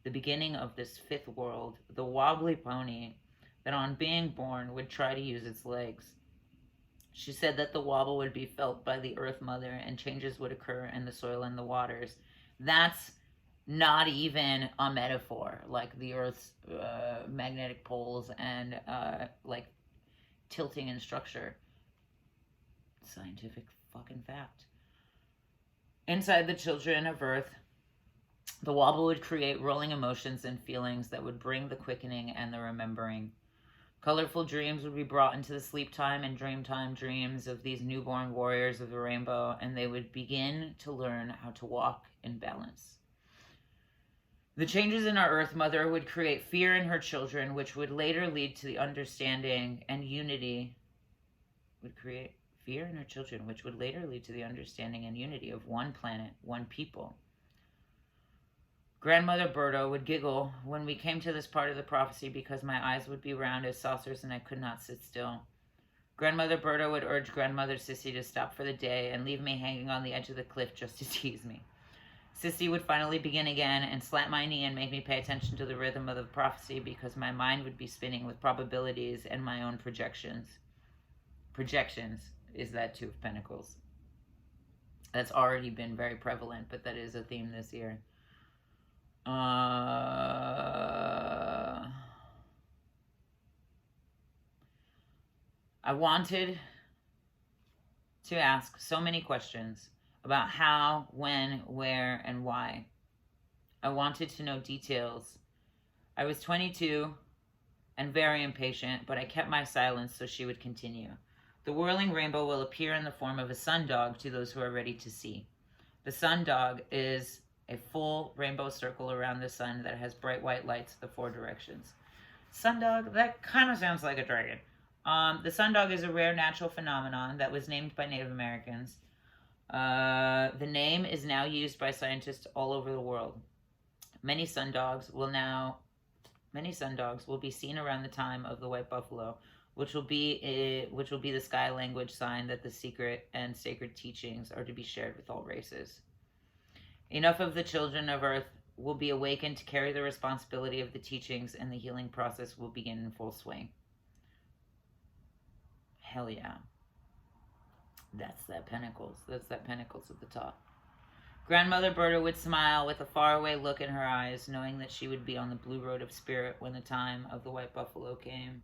Speaker 1: the beginning of this fifth world the wobbly pony that on being born would try to use its legs. She said that the wobble would be felt by the Earth Mother and changes would occur in the soil and the waters. That's not even a metaphor, like the Earth's magnetic poles and like tilting in structure. Scientific fucking fact. Inside the children of Earth, the wobble would create rolling emotions and feelings that would bring the quickening and the remembering. Colorful dreams would be brought into the sleep time and dream time dreams of these newborn warriors of the rainbow, and they would begin to learn how to walk in balance. The changes in our Earth Mother would create fear in her children, which would later lead to the understanding and unity. Would create fear in her children, which would later lead to the understanding and unity of one planet, one people. Grandmother Berto would giggle when we came to this part of the prophecy because my eyes would be round as saucers and I could not sit still. Grandmother Berto would urge Grandmother Sissy to stop for the day and leave me hanging on the edge of the cliff just to tease me. Sissy would finally begin again and slap my knee and make me pay attention to the rhythm of the prophecy because my mind would be spinning with probabilities and my own projections. Projections is that Two of Pentacles. That's already been very prevalent, but that is a theme this year. I wanted to ask so many questions about how, when, where, and why. I wanted to know details. I was 22 and very impatient, but I kept my silence so she would continue. The whirling rainbow will appear in the form of a sundog to those who are ready to see. The sundog is a full rainbow circle around the sun that has bright white lights the four directions. Sundog, that kind of sounds like a dragon. The sundog is a rare natural phenomenon that was named by Native Americans. The name is now used by scientists all over the world. Many sundogs will be seen around the time of the white buffalo, which will be the sky language sign that the secret and sacred teachings are to be shared with all races. Enough of the children of Earth will be awakened to carry the responsibility of the teachings, and the healing process will begin in full swing. Hell yeah. That's that Pentacles. That's that Pentacles at the top. Grandmother Berta would smile with a faraway look in her eyes, knowing that she would be on the blue road of spirit when the time of the white buffalo came.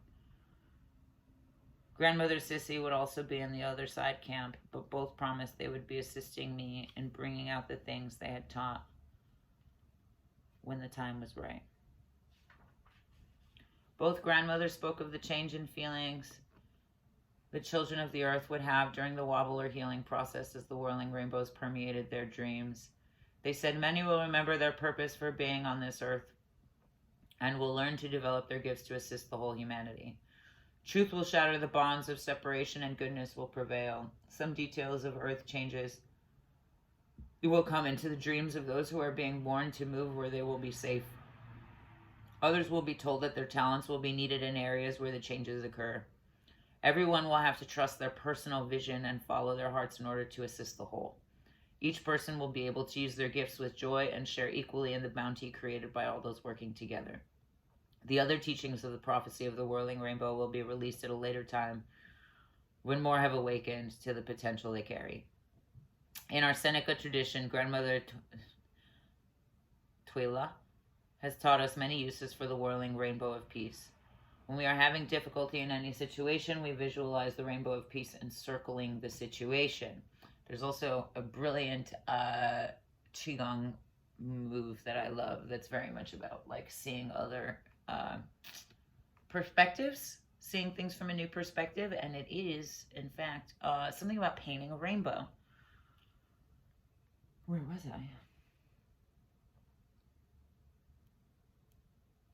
Speaker 1: Grandmother Sissy would also be in the other side camp, but both promised they would be assisting me in bringing out the things they had taught when the time was right. Both grandmothers spoke of the change in feelings the children of the earth would have during the wobble or healing process as the whirling rainbows permeated their dreams. They said many will remember their purpose for being on this earth and will learn to develop their gifts to assist the whole humanity. Truth will shatter the bonds of separation and goodness will prevail. Some details of earth changes will come into the dreams of those who are being born to move where they will be safe. Others will be told that their talents will be needed in areas where the changes occur. Everyone will have to trust their personal vision and follow their hearts in order to assist the whole. Each person will be able to use their gifts with joy and share equally in the bounty created by all those working together. The other teachings of the prophecy of the whirling rainbow will be released at a later time when more have awakened to the potential they carry. In our Seneca tradition, Grandmother Twila has taught us many uses for the whirling rainbow of peace. When we are having difficulty in any situation, we visualize the rainbow of peace encircling the situation. There's also a brilliant Qigong move that I love that's very much about like seeing other perspectives, seeing things from a new perspective, and it is, in fact, something about painting a rainbow. Where was I?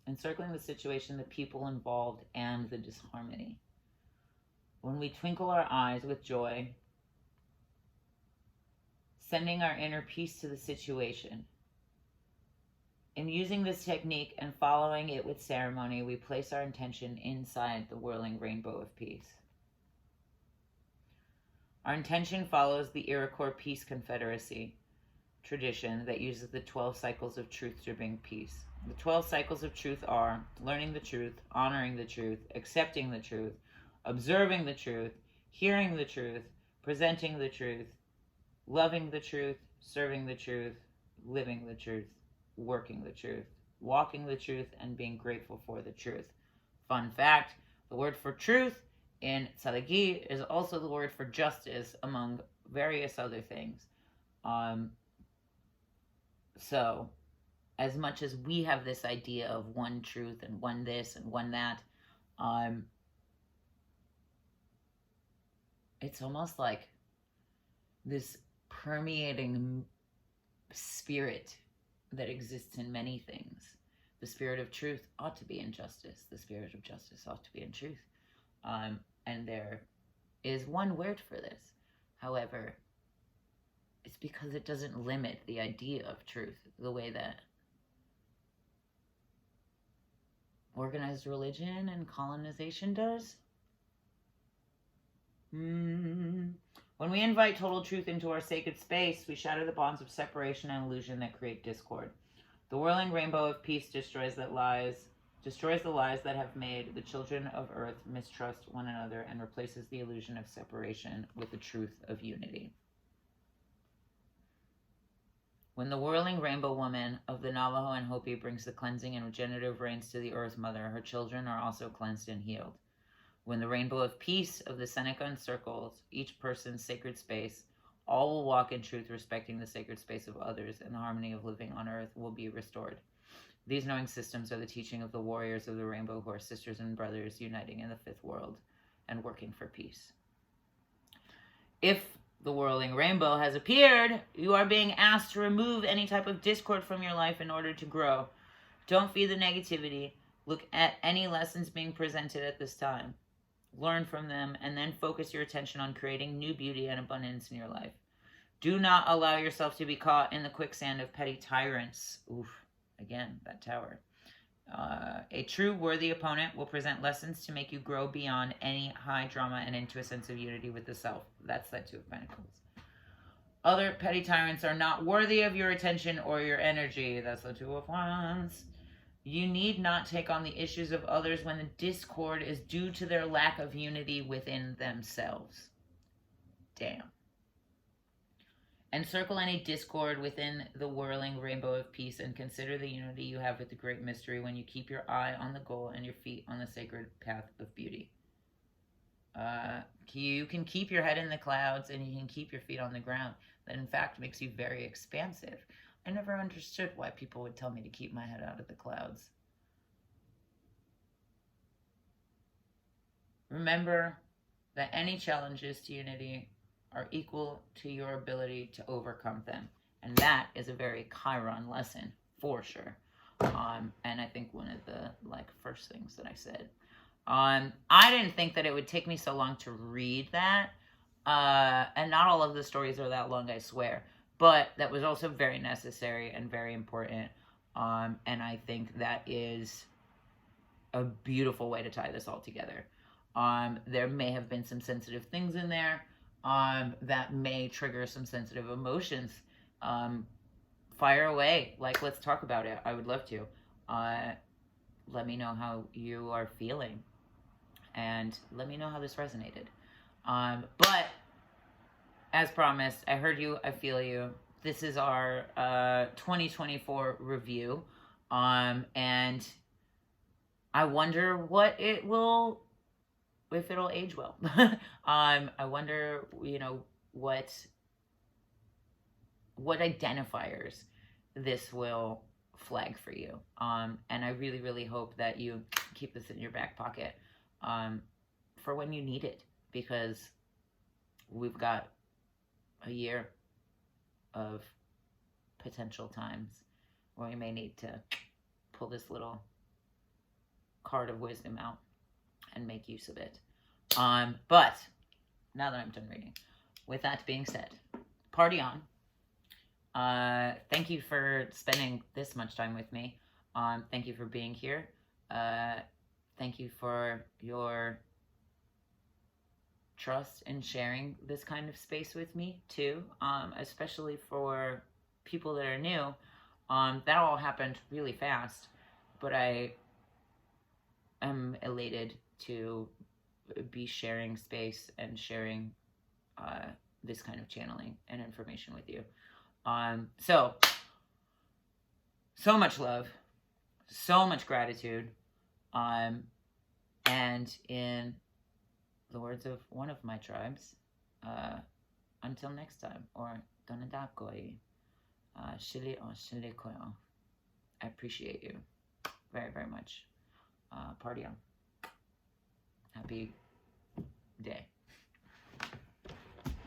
Speaker 1: Encircling the situation, the people involved, and the disharmony. When we twinkle our eyes with joy, sending our inner peace to the situation. In using this technique and following it with ceremony, we place our intention inside the whirling rainbow of peace. Our intention follows the Iroquois Peace Confederacy tradition that uses the 12 cycles of truth to bring peace. The 12 cycles of truth are learning the truth, honoring the truth, accepting the truth, observing the truth, hearing the truth, presenting the truth, loving the truth, serving the truth, living the truth, working the truth, walking the truth, and being grateful for the truth. Fun fact, the word for truth in Tsalagi is also the word for justice, among various other things. So, as much as we have this idea of one truth and one this and one that, it's almost like this permeating spirit that exists in many things. The spirit of truth ought to be in justice. The spirit of justice ought to be in truth. And there is one word for this. However, it's because it doesn't limit the idea of truth the way that organized religion and colonization does. When we invite total truth into our sacred space, we shatter the bonds of separation and illusion that create discord. The whirling rainbow of peace destroys the lies that have made the children of earth mistrust one another and replaces the illusion of separation with the truth of unity. When the whirling rainbow woman of the Navajo and Hopi brings the cleansing and regenerative rains to the earth mother, her children are also cleansed and healed. When the rainbow of peace of the Seneca encircles each person's sacred space, all will walk in truth, respecting the sacred space of others, and the harmony of living on earth will be restored. These knowing systems are the teaching of the warriors of the rainbow, who are sisters and brothers uniting in the fifth world and working for peace. If the whirling rainbow has appeared, you are being asked to remove any type of discord from your life in order to grow. Don't feed the negativity. Look at any lessons being presented at this time. Learn from them, and then focus your attention on creating new beauty and abundance in your life. Do not allow yourself to be caught in the quicksand of petty tyrants. Oof, again, that tower. A true worthy opponent will present lessons to make you grow beyond any high drama and into a sense of unity with the self. That's that Two of Pentacles. Other petty tyrants are not worthy of your attention or your energy. That's the Two of Wands. You need not take on the issues of others when the discord is due to their lack of unity within themselves. Damn. Encircle any discord within the whirling rainbow of peace and consider the unity you have with the great mystery when you keep your eye on the goal and your feet on the sacred path of beauty. You can keep your head in the clouds and you can keep your feet on the ground. That, in fact, makes you very expansive. I never understood why people would tell me to keep my head out of the clouds. Remember that any challenges to unity are equal to your ability to overcome them. And that is a very Chiron lesson, for sure. And I think one of the first things that I said. I didn't think that it would take me so long to read that. And not all of the stories are that long, I swear. But that was also very necessary and very important. And I think that is a beautiful way to tie this all together. There may have been some sensitive things in there that may trigger some sensitive emotions. Fire away. Like, let's talk about it. I would love to. Let me know how you are feeling. And let me know how this resonated. But as promised, I heard you, I feel you. This is our 2024 review. And I wonder what it will, if it'll age well. I wonder, you know, what identifiers this will flag for you. And I really, really hope that you keep this in your back pocket for when you need it, because we've got a year of potential times where we may need to pull this little card of wisdom out and make use of it. But now that I'm done reading, with that being said, party on. Thank you for spending this much time with me. Thank you for being here. Thank you for your trust and sharing this kind of space with me too, especially for people that are new. That all happened really fast, but I am elated to be sharing space and sharing this kind of channeling and information with you. So much love, so much gratitude, and in the words of one of my tribes, until next time, or donadakoi, shili on shili koyo. I appreciate you very, very much. Party on. Happy day.